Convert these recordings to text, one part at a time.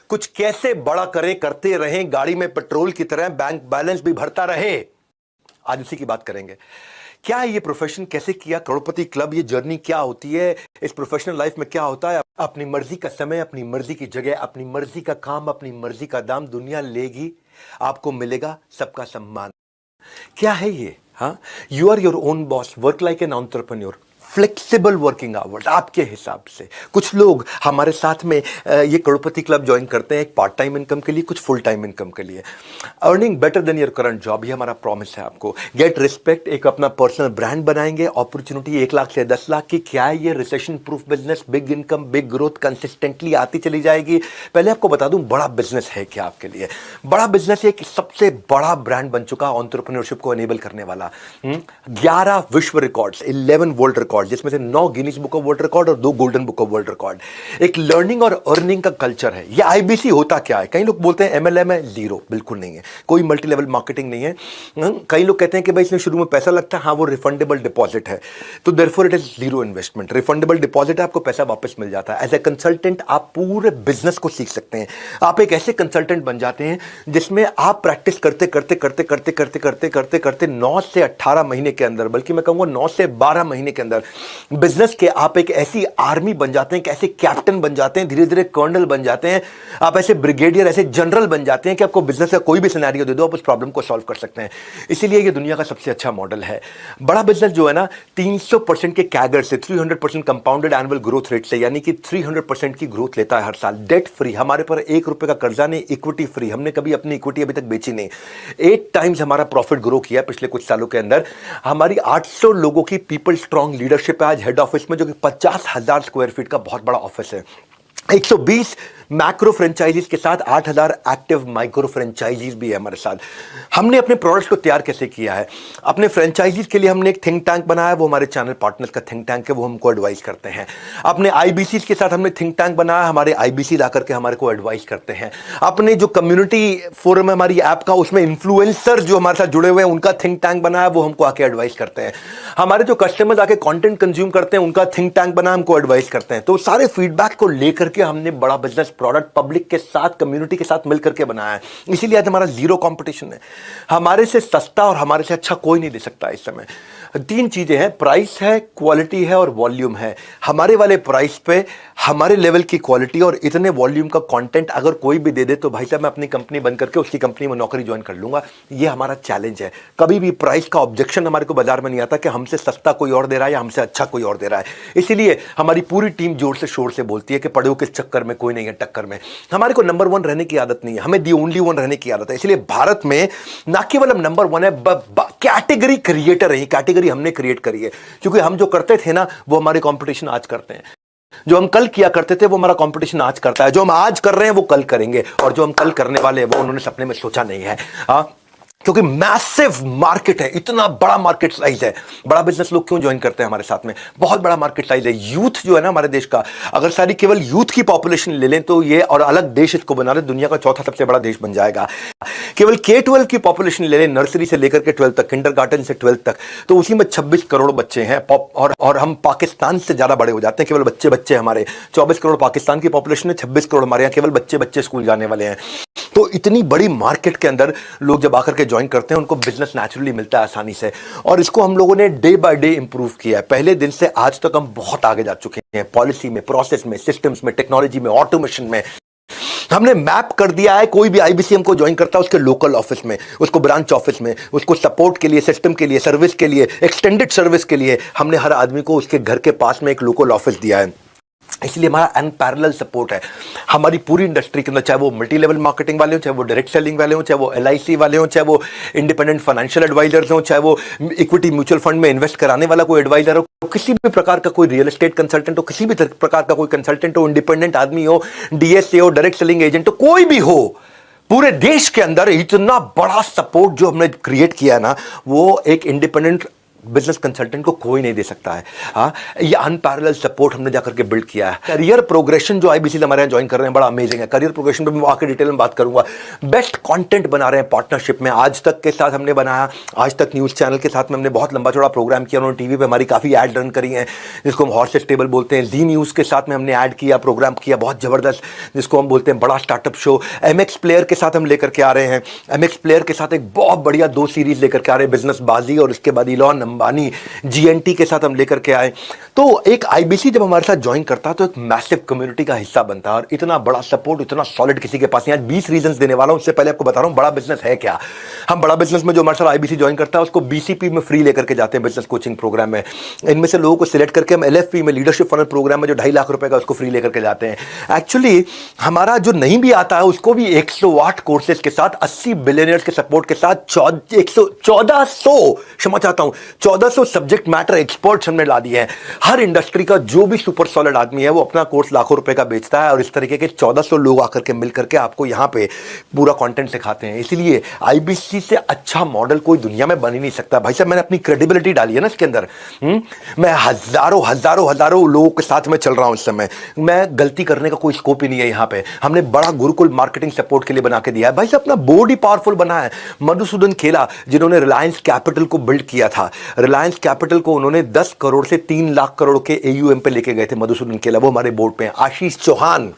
कुछ कैसे बड़ा करें, करते रहें, गाड़ी में पेट्रोल की तरह बैंक बैलेंस भी भरता रहे। आज उसी की बात करेंगे। क्या है ये प्रोफेशन, कैसे किया करोड़पति क्लब, ये जर्नी क्या होती है, इस प्रोफेशनल लाइफ में क्या होता है। अपनी मर्जी का समय, अपनी मर्जी की जगह, अपनी मर्जी का काम, अपनी मर्जी का दाम, दुनिया लेगी, आपको मिलेगा सबका सम्मान। क्या है ये? हाँ, you are your own boss, work like an entrepreneur, flexible working hours आपके हिसाब से। कुछ लोग हमारे साथ में ये करोड़पति क्लब ज्वाइन करते हैं एक पार्ट टाइम इनकम के लिए, कुछ फुल टाइम इनकम के लिए। Earning better than your current job, ये हमारा प्रॉमिस है आपको। गेट रिस्पेक्ट, एक अपना पर्सनल ब्रांड बनाएंगे, अपॉर्चुनिटी 1 लाख से 10 लाख की। क्या है ये? Recession proof business, big income, big growth, consistently आती चली जाएगी। पहले आपको बता दूं बड़ा बिजनेस है क्या आपके लिए। बड़ा बिजनेस एक सबसे बड़ा ब्रांड बन चुका एंटरप्रेन्योरशिप को एनेबल करने वाला। 11 विश्व रिकॉर्ड्स, 11 वर्ल्ड रिकॉर्ड, जिसमें से 9 Guinness book of world record और 2 golden book of world record. एक लर्निंग और अर्निंग का कल्चर है। ये आईबीसी होता क्या है? कई लोग बोलते हैं एमएलएम है, जीरो, बिल्कुल नहीं है। कोई मल्टी लेवल मार्केटिंग नहीं है। कई लोग कहते हैं कि भाई इसमें शुरू में पैसा लगता है, हाँ वो रिफंडेबल डिपॉजिट है, तो therefore it is zero investment. Refundable deposit है, आपको पैसा वापस मिल जाता है। एज ए कंसल्टेंट आप पूरे बिजनेस को सीख सकते हैं। आप एक ऐसे कंसल्टेंट बन जाते हैं जिसमें आप प्रैक्टिस करते करते करते करते करते करते करते करते 9 से 18 महीने के अंदर, बल्कि मैं कहूंगा 9 से 12 महीने के अंदर बिजनेस के आप एक ऐसी आर्मी बन जाते हैं, ऐसे कैप्टन बन जाते हैं, धीरे धीरे कर्नल बन जाते हैं, आप ऐसे ब्रिगेडियर, ऐसे जनरल बन जाते हैं कि आपको बिजनेस का कोई भी सिनेरियो दे दो, आप उस प्रॉब्लम को सॉल्व कर सकते हैं। इसीलिए ये दुनिया का सबसे अच्छा मॉडल है। बड़ा बिजनेस जो है ना, 300% के कैगर से, 300% कंपाउंडेड एनुअल ग्रोथ रेट से, यानी कि 300% की ग्रोथ लेता है हर साल। डेट फ्री, हमारे पर 1 रुपए का कर्जा नहीं, इक्विटी फ्री, हमने कभी अपनी इक्विटी अभी तक बेची नहीं। 8 टाइम्स हमारा प्रॉफिट ग्रो किया पिछले कुछ सालों के अंदर। हमारी 800 लोगों की पीपल स्ट्रांग लीडरशिप है आज हेड ऑफिस में, जो कि 50,000 स्क्वायर फीट का बहुत बड़ा ऑफिस है। 120 मैक्रो फ्रेंचाइजीज के साथ 8,000 एक्टिव माइक्रो फ्रेंचाइजीज भी है हमारे साथ। हमने अपने प्रोडक्ट्स को तैयार कैसे किया है? अपने फ्रेंचाइजीज के लिए हमने एक थिंक टैंक बनाया, वो हमारे चैनल पार्टनर्स का थिंक टैंक है, वो हमको एडवाइस करते हैं। अपने आईबीसी के साथ हमने थिंक टैंक बनाया, हमारे आईबीसी ला करके हमारे को एडवाइस करते हैं। अपने जो कम्युनिटी फोरम है हमारी ऐप का, उसमें इन्फ्लुएंसर जो हमारे साथ जुड़े हुए हैं, उनका थिंक टैंक बनाया, वो हमको आके एडवाइस करते हैं। हमारे जो कस्टमर्स आके कंटेंट कंज्यूम करते हैं, उनका थिंक टैंक बना, हमको एडवाइस करते हैं। तो सारे फीडबैक को लेकर के हमने बड़ा बिजनेस प्रोडक्ट पब्लिक के साथ, कम्युनिटी के साथ मिलकर के बनाया है। इसीलिए आज हमारा जीरो कंपटीशन है। हमारे से सस्ता और हमारे से अच्छा कोई नहीं दे सकता इस समय। 3 चीजें हैं, प्राइस है, क्वालिटी है और वॉल्यूम है। हमारे वाले प्राइस पे हमारे लेवल की क्वालिटी और इतने वॉल्यूम का कंटेंट अगर कोई भी दे दे तो भाई साहब मैं अपनी कंपनी बंद करके उसकी कंपनी में नौकरी ज्वाइन कर लूंगा। ये हमारा चैलेंज है। कभी भी प्राइस का ऑब्जेक्शन हमारे को बाजार में नहीं आता कि हमसे सस्ता कोई और दे रहा है या हमसे अच्छा कोई और दे रहा है। इसीलिए हमारी पूरी टीम जोर से शोर से बोलती है कि पढ़ो किस चक्कर में, कोई नहीं है टक्कर में। हमारे को नंबर 1 रहने की आदत नहीं है, हमें दी ओनली 1 रहने की आदत है। इसलिए भारत में ना केवल हम नंबर 1 है, कैटेगरी क्रिएटर है। कैटेगरी हमने क्रिएट करी है, क्योंकि हम जो करते थे ना, वो हमारे कंपटीशन आज करते हैं। जो हम कल किया करते थे वो हमारा कंपटीशन आज करता है। जो हम आज कर रहे हैं वो कल करेंगे, और जो हम कल करने वाले हैं वो उन्होंने सपने में सोचा नहीं है। क्योंकि मैसिव मार्केट है, इतना बड़ा मार्केट साइज है। बड़ा बिजनेस लोग क्यों ज्वाइन करते हैं हमारे साथ में? बहुत बड़ा मार्केट साइज है। यूथ जो है ना हमारे देश का, अगर सारी केवल यूथ की पॉपुलेशन ले लें तो ये, और अलग देश इसको बना ले, दुनिया का 4था सबसे बड़ा देश बन जाएगा। केवल K-12 की पॉपुलेशन ले लें, नर्सरी से लेकर के 12 तक, किंडरगार्टन से 12 तक, तो उसी में 26 करोड़ बच्चे हैं। और हम पाकिस्तान से ज्यादा बड़े हो जाते हैं। केवल बच्चे हमारे 24 करोड़ पाकिस्तान की पॉपुलेशन है, 26 करोड़ हमारे यहाँ केवल बच्चे स्कूल जाने वाले हैं। तो इतनी बड़ी मार्केट के अंदर लोग जब आकर के ज्वाइन करते हैं, उनको बिजनेस नेचुरली मिलता है आसानी से। और इसको हम लोगों ने डे बाय डे इंप्रूव किया है। पहले दिन से आज तक हम बहुत आगे जा चुके हैं, पॉलिसी में, प्रोसेस में, सिस्टम्स में, टेक्नोलॉजी में, ऑटोमेशन में। हमने मैप कर दिया है, कोई भी आईबीसीएम को ज्वाइन करता है उसके लोकल ऑफिस में, उसको ब्रांच ऑफिस में, उसको सपोर्ट के लिए, सिस्टम के लिए, सर्विस के लिए, एक्सटेंडेड सर्विस के लिए हमने हर आदमी को उसके घर के पास में एक लोकल ऑफिस दिया है। इसलिए हमारा अनपैरेलल सपोर्ट है हमारी पूरी इंडस्ट्री के अंदर, चाहे वो मल्टी लेवल मार्केटिंग वाले हो, चाहे वो डायरेक्ट सेलिंग वाले हो, चाहे वो एलआईसी वाले हो, चाहे वो इंडिपेंडेंट फाइनेंशियल एडवाइजर्स हो, चाहे वो इक्विटी म्यूचुअल फंड में इन्वेस्ट कराने वाला कोई एडवाइजर हो, किसी भी प्रकार का कोई रियल एस्टेट कंसल्टेंट हो, किसी भी प्रकार का कोई कंसल्टेंट हो, इंडिपेंडेंट आदमी हो, डीएसए हो, डायरेक्ट सेलिंग एजेंट हो, कोई भी हो, पूरे देश के अंदर इतना बड़ा सपोर्ट जो हमने क्रिएट किया ना, वो एक इंडिपेंडेंट बिजनेस कंसल्टेंट को कोई नहीं दे सकता है। हाँ, ये अनपैरेलल सपोर्ट हमने जाकर के बिल्ड किया है। करियर प्रोग्रेशन जो आईबीसी हमारे यहाँ ज्वाइन कर रहे हैं बड़ा अमेजिंग है। करियर प्रोग्रेशन पे मैं आके डिटेल में बात करूंगा। बेस्ट कंटेंट बना रहे हैं पार्टनरशिप में, आज तक के साथ हमने बनाया, आज तक न्यूज चैनल के साथ में हमने बहुत लंबा चौड़ा प्रोग्राम किया, उन्होंने टीवी पे हमारी काफी ऐड रन करी हैं, जिसको हम हॉर्सेस टेबल बोलते हैं। जी न्यूज के साथ में हमने ऐड किया, प्रोग्राम किया बहुत जबरदस्त, जिसको हम बोलते हैं बड़ा स्टार्टअप शो। एमएक्स प्लेयर के साथ हम लेकर के आ रहे हैं, एमएक्स प्लेयर के साथ एक बहुत बढ़िया 2 सीरीज लेकर के आ रहे हैं, बिजनेस बाजी और इसके बाद इलॉन अंबानी जीएनटी के साथ हम लेकर के आए। तो एक आईबीसी जब हमारे साथ ज्वाइन करता है तो एक मैसिव कम्युनिटी का हिस्सा बनता है, और इतना बड़ा सपोर्ट इतना सॉलिड किसी के पास नहीं। आज 20 रीजंस देने वाला हूं, उससे पहले आपको बता रहा हूं बड़ा बिजनेस है क्या। हम बड़ा बिजनेस में जो हमारे साथ आईबीसी ज्वाइन करता है उसको बीसीपी में फ्री लेकर के जाते हैं, बिजनेस कोचिंग प्रोग्राम में। इनमें से लोगों को सिलेक्ट करके हम एलएफपी में लीडरशिप फनल प्रोग्राम में जो 2.5 लाख रुपए का उसको फ्री लेकर के जाते हैं। एक्चुअली हमारा जो नहीं भी आता है उसको भी 108 कोर्सेज के साथ 80 बिलियनियर्स के सपोर्ट के साथ 1400 सब्जेक्ट मैटर एक्सपर्ट्स हमने ला दिए हैं। हर इंडस्ट्री का जो भी सुपर सॉलिड आदमी है वो अपना कोर्स लाखों रुपए का बेचता है, और इस तरीके के 1400 लोग आकर के मिल करके आपको यहां पे पूरा कंटेंट सिखाते हैं। इसलिए आईबीसी से अच्छा मॉडल कोई दुनिया में बन ही नहीं सकता। भाई साहब, मैंने अपनी क्रेडिबिलिटी डाली है ना इसके अंदर। मैं हजारों लोगों के साथ में चल रहा हूं इस समय। मैं गलती करने का कोई स्कोप ही नहीं है यहां पे। हमने बड़ा गुरुकुल मार्केटिंग सपोर्ट के लिए बना के दिया है। भाई साहब, अपना बोर्ड ही पावरफुल बना है। मधुसूदन खेला जिन्होंने रिलायंस कैपिटल को बिल्ड किया था, रिलायंस कैपिटल को उन्होंने 10 करोड़ से 3 लाख करोड़ के एयूएम पे लेके गए थे मधुसूदन खेला, वो हमारे बोर्ड पे हैं। आशीष चौहान,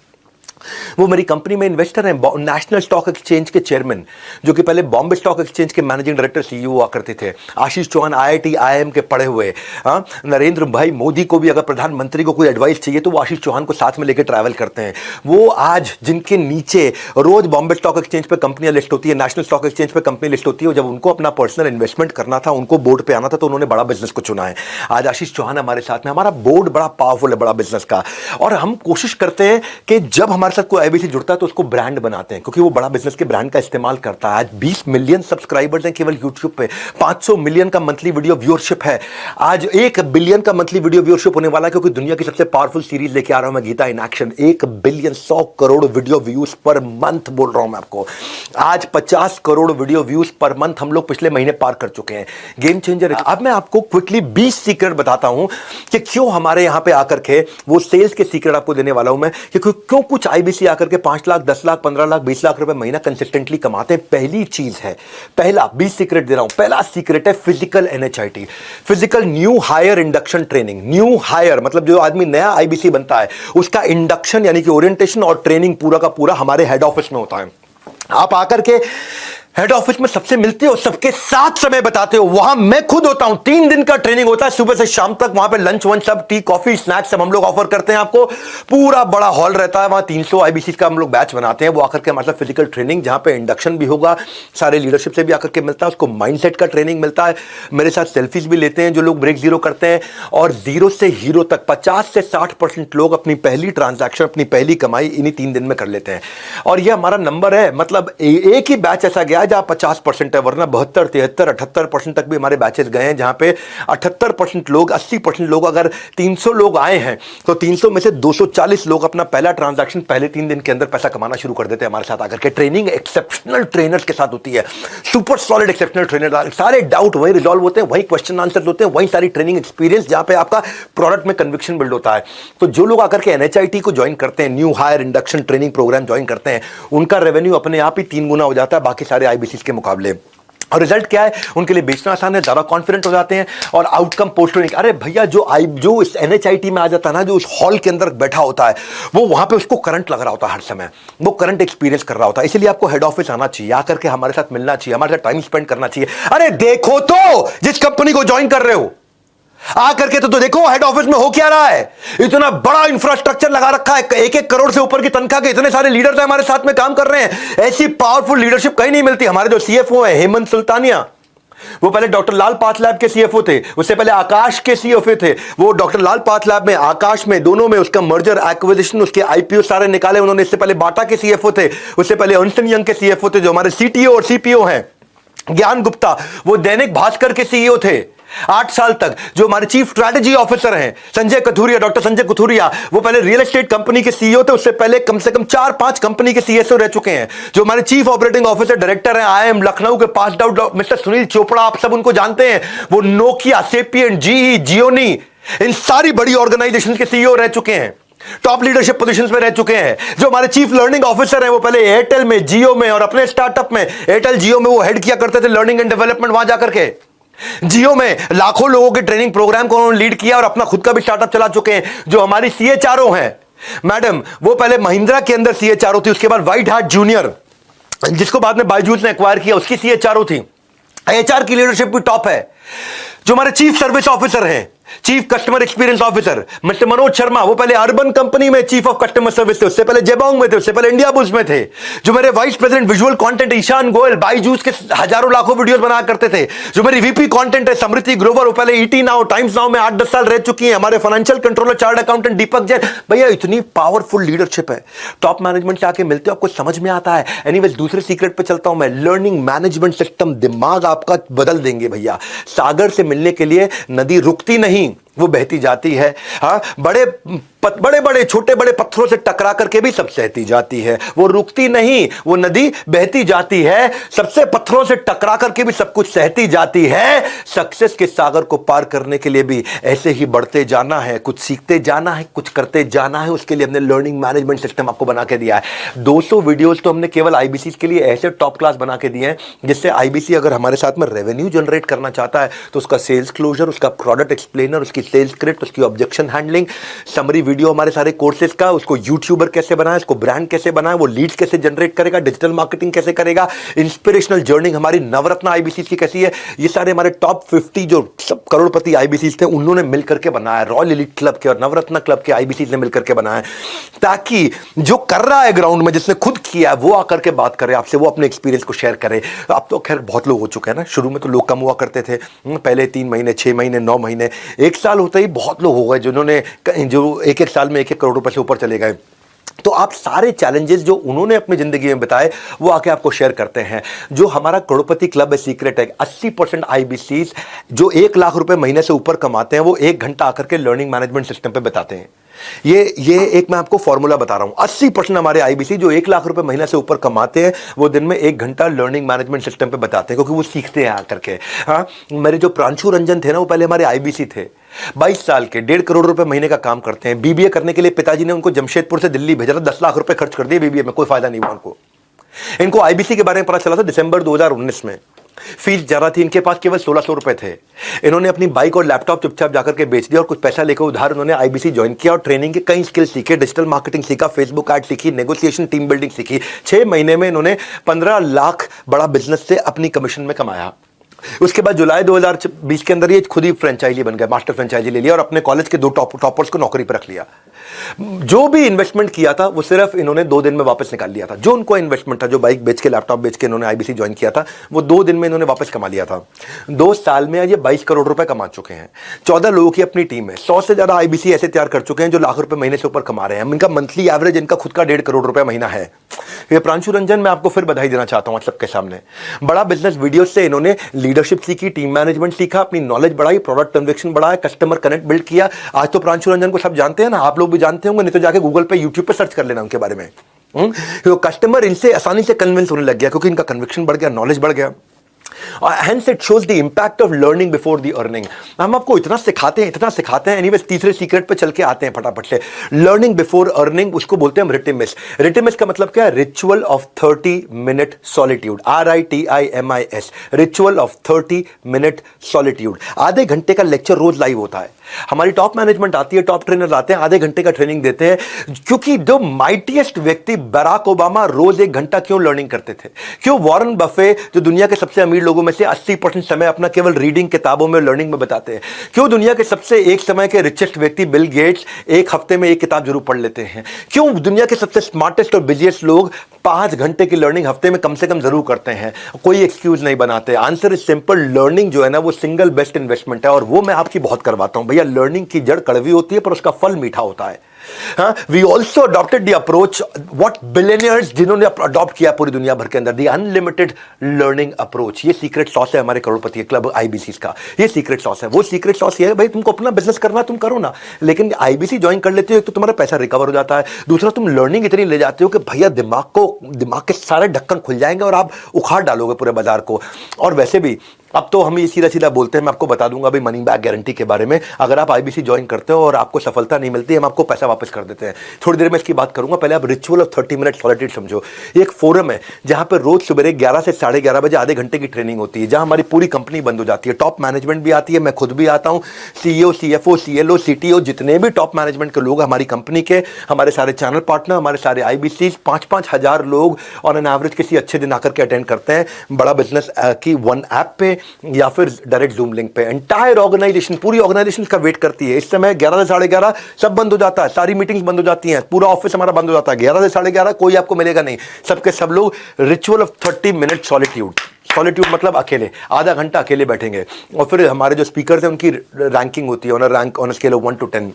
वो मेरी कंपनी में इन्वेस्टर हैं, नेशनल स्टॉक एक्सचेंज के चेयरमैन, जो कि पहले बॉम्बे स्टॉक एक्सचेंज के मैनेजिंग डायरेक्टर सीईओ हुआ करते थे। आशीष चौहान आईआईटी आईआईएम के पढ़े हुए। नरेंद्र भाई मोदी को भी अगर प्रधानमंत्री को कोई एडवाइस चाहिए तो वो आशीष चौहान को साथ में लेकर ट्रैवल करते हैं। वो आज जिनके नीचे रोज बॉम्बे स्टॉक एक्सचेंज पे कंपनियां लिस्ट होती है, नेशनल स्टॉक एक्सचेंज पे कंपनी लिस्ट होती है, जब उनको अपना पर्सनल इन्वेस्टमेंट करना था, उनको बोर्ड पे आना था, तो उन्होंने बड़ा बिजनेस को चुना है। आज आशीष चौहान हमारे साथ में, हमारा बोर्ड बड़ा पावरफुल है बड़ा बिजनेस का। और हम कोशिश करते हैं कि जब हमारे साथ कोई आईबीसी जुड़ता है तो उसको ब्रांड बनाते हैं, क्योंकि वो बड़ा बिजनेस के ब्रांड का इस्तेमाल करता है। आज 20 मिलियन सब्सक्राइबर्स हैं केवल यूट्यूब पे, 500 मिलियन का मंथली वीडियो व्यूअरशिप है, आज 1 बिलियन का मंथली वीडियो व्यूअरशिप होने वाला है, क्योंकि दुनिया की सबसे पावरफुल सीरीज लेके आ रहा हूं मैं, Geeta in action. 1 billion 100 crore video views per month बोल रहा हूं मैं आपको। आज 50 crore video views per month हम लोग पिछले महीने पार कर चुके हैं। गेम चेंजर है। अब मैं आपको क्विकली 20 सीक्रेट बताता हूं कि क्यों हमारे यहां पे आकर के, वो सेल्स के सीक्रेट आपको देने वाला हूं मैं, कि क्यों कुछ आईबीसी आकर के 5 लाख 10 लाख 15 लाख 20 लाख रुपए महीना कंसिस्टेंटली कमाते हैं। पहली चीज है, पहला 20 सीक्रेट दे रहा हूं, पहला सीक्रेट है physical NHIT, physical new hire induction training. New hire मतलब जो आदमी नया आईबीसी बनता है उसका इंडक्शन यानी कि ओरिएंटेशन और ट्रेनिंग पूरा का पूरा हमारे हेड ऑफिस में होता है। आप आकर के हेड ऑफिस में सबसे मिलते हो, सबके साथ समय बताते हो, वहां मैं खुद होता हूं। 3 दिन का ट्रेनिंग होता है, सुबह से शाम तक। वहां पे लंच वंच सब, टी कॉफी स्नैक्स सब हम लोग ऑफर करते हैं आपको। पूरा बड़ा हॉल रहता है, वहां 300 आईबीसी का हम लोग बैच बनाते हैं। वो आकर के मतलब फिजिकल ट्रेनिंग, जहां पे इंडक्शन भी होगा, सारे लीडरशिप से भी आकर के मिलता है, उसको माइंडसेट का ट्रेनिंग मिलता है। मेरे साथ सेल्फीज भी लेते हैं जो लोग ब्रेक जीरो करते हैं, और जीरो से हीरो तक 50 से 60% लोग अपनी पहली ट्रांजैक्शन, अपनी पहली कमाई इन्हीं 3 दिन में कर लेते हैं। और ये हमारा नंबर है, मतलब एक ही बैच ऐसा गया जहां 50% है, वरना 72, 73, 78% तक भी हमारे बैचेस गए हैं, जहां पे 78% लोग, 80% लोग, अगर 300 लोग आए हैं तो 300 में से 240 लोग अपना पहला ट्रांजैक्शन पहले 3 दिन के अंदर पैसा कमाना शुरू कर देते हैं हमारे साथ आकर के। ट्रेनिंग एक्सेप्शनल ट्रेनर्स के साथ होती है, सुपर सॉलिड एक्सेप्शनल ट्रेनर। सारे डाउट वहीं रिजॉल्व होते हैं, वहीं क्वेश्चन आंसर होते हैं, वहीं सारी ट्रेनिंग एक्सपीरियंस, जहां पे आपका प्रोडक्ट में कन्विक्शन बिल्ड होता है। तो जो लोग आकर के एनएचआईटी को ज्वाइन करते हैं, new hire induction training program join करते हैं, उनका रेवेन्यू अपने आप ही 3 गुना हो जाता है बाकी सारे आईबीसी के मुकाबले। और रिजल्ट क्या है, उनके लिए बेचना आसान है, ज्यादा कॉन्फिडेंट हो जाते हैं, और आउटकम पोस्ट होने। अरे भैया, जो इस एनएचआईटी में आ जाता है ना, जो उस हॉल के अंदर बैठा होता है, वो वहां पे उसको करंट लग रहा होता है हर समय, वो करंट एक्सपीरियंस कर रहा होता है। इसलिए आपको हेड ऑफिस आना चाहिए, आकर के हमारे साथ मिलना चाहिए, हमारे साथ टाइम स्पेंड करना चाहिए। अरे देखो तो जिस कंपनी को ज्वाइन कर रहे हो, आकर के तो देखो हेड ऑफिस में हो क्या रहा है। इतना बड़ा इंफ्रास्ट्रक्चर लगा रखा है, 1-1 करोड़ से ऊपर की तनख्वाह के इतने सारे लीडर्स हमारे साथ में काम कर रहे हैं। ऐसी पावरफुल लीडरशिप कहीं नहीं मिलती। हमारे जो सीएफओ है हेमंत सुल्तानिया, वो पहले डॉक्टर लाल पाथलैब के सीएफओ थे, उससे पहले आकाश के सीएफओ थे। वो डॉक्टर लाल पाथलैब में, आकाश में, दोनों में उसका मर्जर एक्विजिशन, उसके आईपीओ सारे निकाले उन्होंने। इससे पहले बाटा के सीएफओ थे, उससे पहले अर्नस्ट एंड यंग के सीएफओ थे, जो हमारे सीटीओ और सीपीओ हैं। ज्ञान गुप्ता, वो दैनिक भास्कर के सीईओ थे। 8 साल तक। जो हमारे चीफ स्ट्रैटेजी ऑफिसर हैं संजय कथुरिया, डॉक्टर संजय कथुरिया, वो पहले रियल एस्टेट कंपनी के सीईओ थे, उससे पहले कम से कम 4-5 कंपनी के सीएसओ रह चुके हैं। जो हमारे चीफ ऑपरेटिंग ऑफिसर डायरेक्टर हैं आईआईएम लखनऊ के pass out mister Sunil Chopra, आप सब उनको जानते हैं, वो नोकिया, सेपिएंट, जीई, जियोनी, इन सारी बड़ी ऑर्गेनाइजेशन के सीईओ रह चुके हैं, टॉप लीडरशिप पोजीशंस में रह चुके हैं। जो हमारे चीफ लर्निंग ऑफिसर हैं वो पहले एयरटेल में, जियो में और अपने स्टार्टअप में, एयरटेल जियो में वो हेड किया करते थे लर्निंग एंड डेवलपमेंट, वहां जाकर के जियो में लाखों लोगों के ट्रेनिंग प्रोग्राम को उन्होंने लीड किया और अपना खुद का भी स्टार्टअप चला चुके हैं। जो हमारी सीएचआरओ हैं मैडम, वो पहले महिंद्रा के अंदर सीएचआरओ थी, उसके बाद व्हाइट हार्ट जूनियर, जिसको बाद में बायजूस ने एक्वायर किया, उसकी सीएचआरओ थी। एचआर की लीडरशिप भी टॉप है। जो हमारे चीफ सर्विस ऑफिसर हैं, chief customer experience officer mister Manoj Sharma, वो पहले अर्बन कंपनी में चीफ ऑफ कस्टमर सर्विस थे, उससे पहले जेबोंग में थे, उससे पहले इंडिया बुल्स में थे। जो मेरे vice president visual content Ishan Goyal, Byju's के हजारों लाखों वीडियोस बना करते थे। जो मेरी वीपी कंटेंट है समृति ग्रोवर, वो पहले ईटी नाउ, टाइम्स नाउ में 8-10 साल रह चुकी हैं। हमारे फाइनेंशियल कंट्रोलर चार्ट अकाउंटेंट दीपक जैन, भैया इतनी पावरफुल लीडरशिप है। टॉप मैनेजमेंट से आके मिलते हो आपको समझ में आता है। एनीवेज दूसरे सीक्रेट पे चलता हूं मैं, लर्निंग मैनेजमेंट सिस्टम दिमाग आपका बदल देंगे भैया। सागर से मिलने के लिए नदी रुकती नहीं, वो बहती जाती है। हाँ, बड़े बड़े छोटे बड़े पत्थरों से टकरा करके भी सब सहती जाती है, वो रुकती नहीं, वो नदी बहती जाती है। सबसे पत्थरों से टकरा करके भी सब कुछ सहती जाती है। सक्सेस के सागर को पार करने के लिए भी ऐसे ही बढ़ते जाना है, कुछ सीखते जाना है, कुछ करते जाना है। उसके लिए हमने लर्निंग मैनेजमेंट सिस्टम आपको बना के दिया है। 200 वीडियोस तो हमने केवल आईबीसी के लिए ऐसे टॉप क्लास बना के दिए हैं, जिससे आईबीसी अगर हमारे साथ में रेवेन्यू जनरेट करना चाहता है तो उसका सेल्स क्लोजर, उसका प्रोडक्ट एक्सप्लेनर, उसकी सेल्स स्क्रिप्ट, उसकी ऑब्जेक्शन हैंडलिंग, समरी वीडियो हमारे सारे कोर्सेज का, उसको यूट्यूबर कैसे बनाए, उसको ब्रांड कैसे बनाए, वो लीड्स कैसे जनरेट करेगा, डिजिटल मार्केटिंग कैसे करेगा, इंस्पिरेशनल जर्नी हमारी नवरत्न आईबीसी की कैसी है, ये सारे हमारे टॉप 50 जो सब करोड़पति आईबीसी थे उन्होंने मिलकर के बनाया। रॉयल एलीट क्लब के और नवरत्न क्लब के आईबीसी ने मिलकर के बनाया, ताकि जो कर रहा है ग्राउंड में, जिसने खुद किया है, वो आकर के बात करे आपसे, वो अपने एक्सपीरियंस को शेयर करे। अब तो खैर बहुत लोग हो चुके हैं ना, शुरू में तो लोग कम हुआ करते थे, पहले 3 महीने, 6 महीने, 9 महीने, 1 साल होते ही बहुत लोग हो गए जिन्होंने जो एक साल में 1 करोड़ रुपए से ऊपर चले गए। तो आप सारे चैलेंजेस जो उन्होंने अपनी जिंदगी में बताए वो आके आपको शेयर करते हैं। जो हमारा करोड़पति क्लब है सीक्रेट है, 80% आईबीसीज जो 1 लाख रुपए महीने से ऊपर कमाते हैं वो 1 घंटा आकर के लर्निंग मैनेजमेंट सिस्टम पे बताते हैं। ये एक मैं आपको फॉर्मूला बता रहा हूं। 80% हमारे आईबीसी जो 1 लाख रुपए महीना से ऊपर कमाते हैं वो दिन में 1 घंटा लर्निंग मैनेजमेंट सिस्टम पे बताते हैं, क्योंकि वो सीखते हैं आकर के। हाँ, मेरे जो प्रांशु रंजन थे ना, वो पहले हमारे आईबीसी थे, 22 साल के, 1.5 करोड़ रुपए महीने का काम करते हैं। बीबीए करने के लिए पिताजी ने उनको जमशेदपुर से दिल्ली भेजा था, 10 लाख रुपए खर्च कर दिए बीबीए में, कोई फायदा नहीं हुआ उनको। इनको आईबीसी के बारे में पता चला था दिसंबर 2019 में। फीस ज्यादा थी, इनके पास केवल 1600 रुपए थे। इन्होंने अपनी बाइक और लैपटॉप चुपचाप जाकर के बेच दिया और कुछ पैसा लेकर उधार उन्होंने आईबीसी ज्वाइन किया और ट्रेनिंग के कई स्किल सीखे, डिजिटल मार्केटिंग सीखा, फेसबुक एड सीखी, नेगोशिएशन, टीम बिल्डिंग सीखी। 6 महीने में इन्होंने 15 लाख बड़ा बिजनेस से अपनी कमीशन में कमाया। उसके बाद जुलाई 2020 के अंदर ये खुद ही फ्रेंचाइजी बन गए, मास्टर फ्रेंचाइजी ले लिया और अपने कॉलेज के 2 टॉपर्स को नौकरी पर रख लिया। जो भी इन्वेस्टमेंट किया था वो सिर्फ इन्होंने 2 दिन में वापस निकाल लिया था। जो उनको इन्वेस्टमेंट था, जो बाइक बेच के, लैपटॉप बेच के इन्होंने आईबीसी ज्वाइन किया था, वो 2 दिन में इन्होंने वापस कमा लिया था। 2 साल में ये 22 करोड़ रुपए कमा चुके हैं। 14 लोगों की अपनी टीम है। 100 से ज्यादा आईबीसी ऐसे तैयार कर चुके हैं जो लाख रुपए महीने से ऊपर कमा रहे हैं। इनका मंथली एवरेज इनका खुद का 1.5 करोड़ रुपए महीना है। ये प्रांशु रंजन, मैं आपको फिर बधाई देना चाहता हूं सबके सामने। बड़ा बिजनेस वीडियो से इन्होंने लीडरशिप सीखी, टीम मैनेजमेंट सीखा, अपनी नॉलेज बढ़ाई, प्रोडक्ट कन्विक्शन बढ़ाया, कस्टमर कनेक्ट बिल्ड किया। आज तो प्रांशु रंजन को सब जानते हैं ना, आप लोग भी जानते होंगे, नहीं तो जाके गूगल पे, यूट्यूब पे सर्च कर लेना उनके बारे में। तो कस्टमर इनसे आसानी से कन्विंस होने लग गया क्योंकि इनका कन्विक्शन बढ़ गया, नॉलेज बढ़ गया। Hence it shows the impact of learning before the earning। हम आपको इतना सिखाते हैं। एनीवेज तीसरे सीक्रेट पे चल के आते हैं फटाफट से। लर्निंग बिफोर अर्निंग, उसको बोलते हैं हम रिटिमिस। रिटिमिस का मतलब क्या है? Ritual of 30 minute solitude, RITIMIS, ritual of 30 minute solitude. आधे घंटे का लेक्चर रोज लाइव होता है। हमारी टॉप मैनेजमेंट आती है, टॉप ट्रेनर आते हैं, आधे घंटे का ट्रेनिंग देते हैं। क्योंकि जो माइटीएस्ट व्यक्ति बराक ओबामा रोज 1 घंटा क्यों लर्निंग करते थे? क्यों वॉरेन बफे जो दुनिया के सबसे अमीर लोगों में से 80% समय अपना केवल रीडिंग, किताबों में, लर्निंग में बताते हैं? क्यों दुनिया के सबसे एक समय के रिचेस्ट व्यक्ति बिल गेट्स 1 हफ्ते में 1 किताब जरूर पढ़ लेते हैं? क्यों दुनिया के सबसे स्मार्टेस्ट और बिजिएस्ट लोग 5 घंटे की लर्निंग हफ्ते में कम से कम जरूर करते हैं? कोई एक्सक्यूज नहीं बनाते। आंसर इज सिंपल, लर्निंग जो है ना वो सिंगल बेस्ट इन्वेस्टमेंट है। और वो मैं आपकी बहुत करवाता हूं भैया। लर्निंग की जड़ कड़वी होती है पर उसका फल मीठा होता है। हाँ, we also adopted the approach what billionaires जिन्होंने अडॉप्ट किया पूरी दुनिया भर के अंदर, द अनलिमिटेड लर्निंग अप्रोच। ये सीक्रेट सॉस है हमारे करोड़पति क्लब आईबीसी का, ये सीक्रेट सॉस है। वो सीक्रेट सॉस ये है भाई, तुमको अपना बिजनेस करना तुम करो ना, लेकिन आईबीसी ज्वाइन कर लेते हो तो तुम्हारा पैसा रिकवर हो जाता है, दूसरा तुम लर्निंग इतनी ले जाते हो कि भैया दिमाग के सारे ढक्कन खुल जाएंगे और आप उखाड़ डालोगे पूरे बाजार को। और वैसे भी अब तो हम ये सीधा सीधा बोलते हैं, मैं आपको बता दूंगा भाई मनी बैक गारंटी के बारे में। अगर आप आईबीसी ज्वाइन करते हो और आपको सफलता नहीं मिलती, हम आपको पैसा वापस कर देते हैं। थोड़ी देर में इसकी बात करूंगा, पहले आप रिचुअल ऑफ 30 मिनट सॉलिट्यूड समझो। ये एक फोरम है जहां पर रोज सुबह 11 से 11:30 बजे आधे घंटे की ट्रेनिंग होती है, जहां हमारी पूरी कंपनी बंद हो जाती है, टॉप मैनेजमेंट भी आती है, मैं खुद भी आता हूं, सीईओ, सीएफओ, सीएलओ, सीटीओ, जितने भी टॉप मैनेजमेंट के लोग हमारी कंपनी के, हमारे सारे चैनल पार्टनर, हमारे सारे आईबीसी, 5-5 हजार लोग ऑन एन एवरेज किसी अच्छे दिन आकर के अटेंड करते हैं। बड़ा बिजनेस की वन ऐप पे या फिर डायरेक्ट जूम लिंक पे। एंटायर ऑर्गेनाइजेशन, पूरी ऑर्गेनाइजेशन का वेट करती है। इस समय 11 से 11:30 सब बंद हो जाता है, सारी मीटिंग्स बंद हो जाती हैं, पूरा ऑफिस हमारा बंद हो जाता है। 11 से 11:30 कोई आपको मिलेगा नहीं, सबके सब लोग रिचुअल ऑफ 30 मिनट सॉलिट्यूड मतलब अकेले, आधा घंटा अकेले बैठेंगे। और फिर हमारे जो स्पीकर थे उनकी रैंकिंग होती है on a scale of 1 to 10।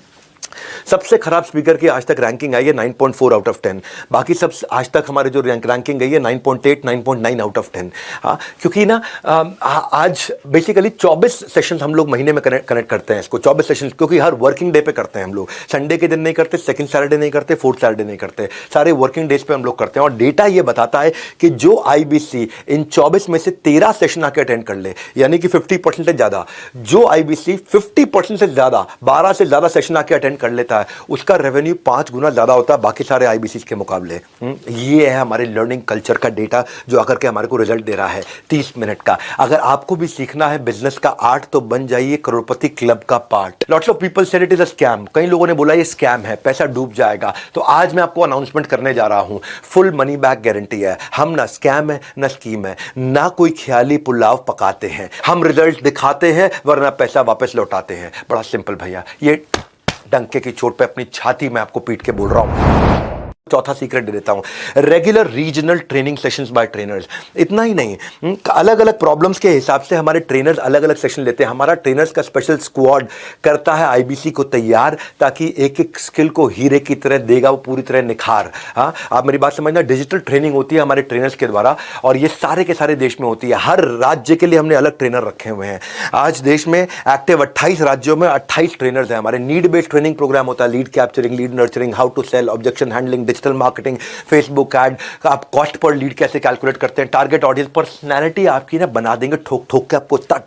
सबसे खराब स्पीकर की आज तक रैंकिंग आई है 9.4 आउट ऑफ 10। बाकी सब आज तक हमारे जो रैंकिंग गई है 9.8, 9.9 आउट ऑफ 10। हाँ, क्योंकि ना आज बेसिकली 24 सेशंस हम लोग महीने में कनेक्ट करते हैं इसको, 24 सेशंस, क्योंकि हर वर्किंग डे पे करते हैं हम लोग। संडे के दिन नहीं करते, सेकंड सैटरडे नहीं करते, फोर्थ सैटरडे नहीं करते, सारे वर्किंग डेज पे हम लोग करते हैं। और डेटा ये बताता है कि जो आईबीसी इन 24 में से 13 सेशन आके अटेंड कर ले, यानी कि 50% से ज्यादा, जो आईबीसी 50% से ज्यादा 12 से ज्यादा सेशन आके अटेंड कर लेता है, उसका रेवेन्यू 5 गुना ज्यादा होता है बाकी सारे आईबीसी के मुकाबले। ये है हमारे लर्निंग कल्चर का डेटा जो आकर के हमारे को रिजल्ट दे रहा है 30 मिनट का। अगर आपको भी सीखना है बिजनेस का आर्ट तो बन जाइए करोड़पति क्लब का part. Lots of people said it is a scam, कई लोगों ने बोला ये स्कैम है, पैसा डूब जाएगा। तो आज मैं आपको अनाउंसमेंट करने जा रहा हूं, फुल मनी बैक गारंटी है। हम ना स्कैम है ना स्कीम है, ना कोई ख्याली पुलाव पकाते हैं, हम रिजल्ट दिखाते हैं वरना पैसा वापस लौटाते हैं। बड़ा सिंपल भैया, ये डंके की चोट पे अपनी छाती में आपको पीट के बोल रहा हूं। चौथा सीक्रेट दे देता हूं, regular regional training sessions bye trainers. इतना ही नहीं, अलग अलग प्रॉब्लम्स के हिसाब से हमारे ट्रेनर्स अलग अलग सेशन लेते हैं। हमारा ट्रेनर्स का स्पेशल स्क्वाड करता है आईबीसी को तैयार, ताकि एक एक स्किल को हीरे की तरह देगा वो पूरी तरह निखार। हाँ, आप मेरी बात समझना, डिजिटल ट्रेनिंग होती है हमारे ट्रेनर्स के द्वारा, और ये सारे के सारे देश में होती है। हर राज्य के लिए हमने अलग ट्रेनर रखे हुए हैं। आज देश में एक्टिव 28 राज्यों में 28 ट्रेनर्स हैं हमारे। नीड बेस्ड ट्रेनिंग प्रोग्राम होता है, lead capturing, lead nurturing, how to sell, objection handling, digital marketing, Facebook ad, आप कॉस्ट पर लीड कैसे कैलकुलेट करते हैं, टारगेट ऑडियंस, पर्सनैलिटी आपकी ना बना देंगे, ठोक ठोक के आपको इतना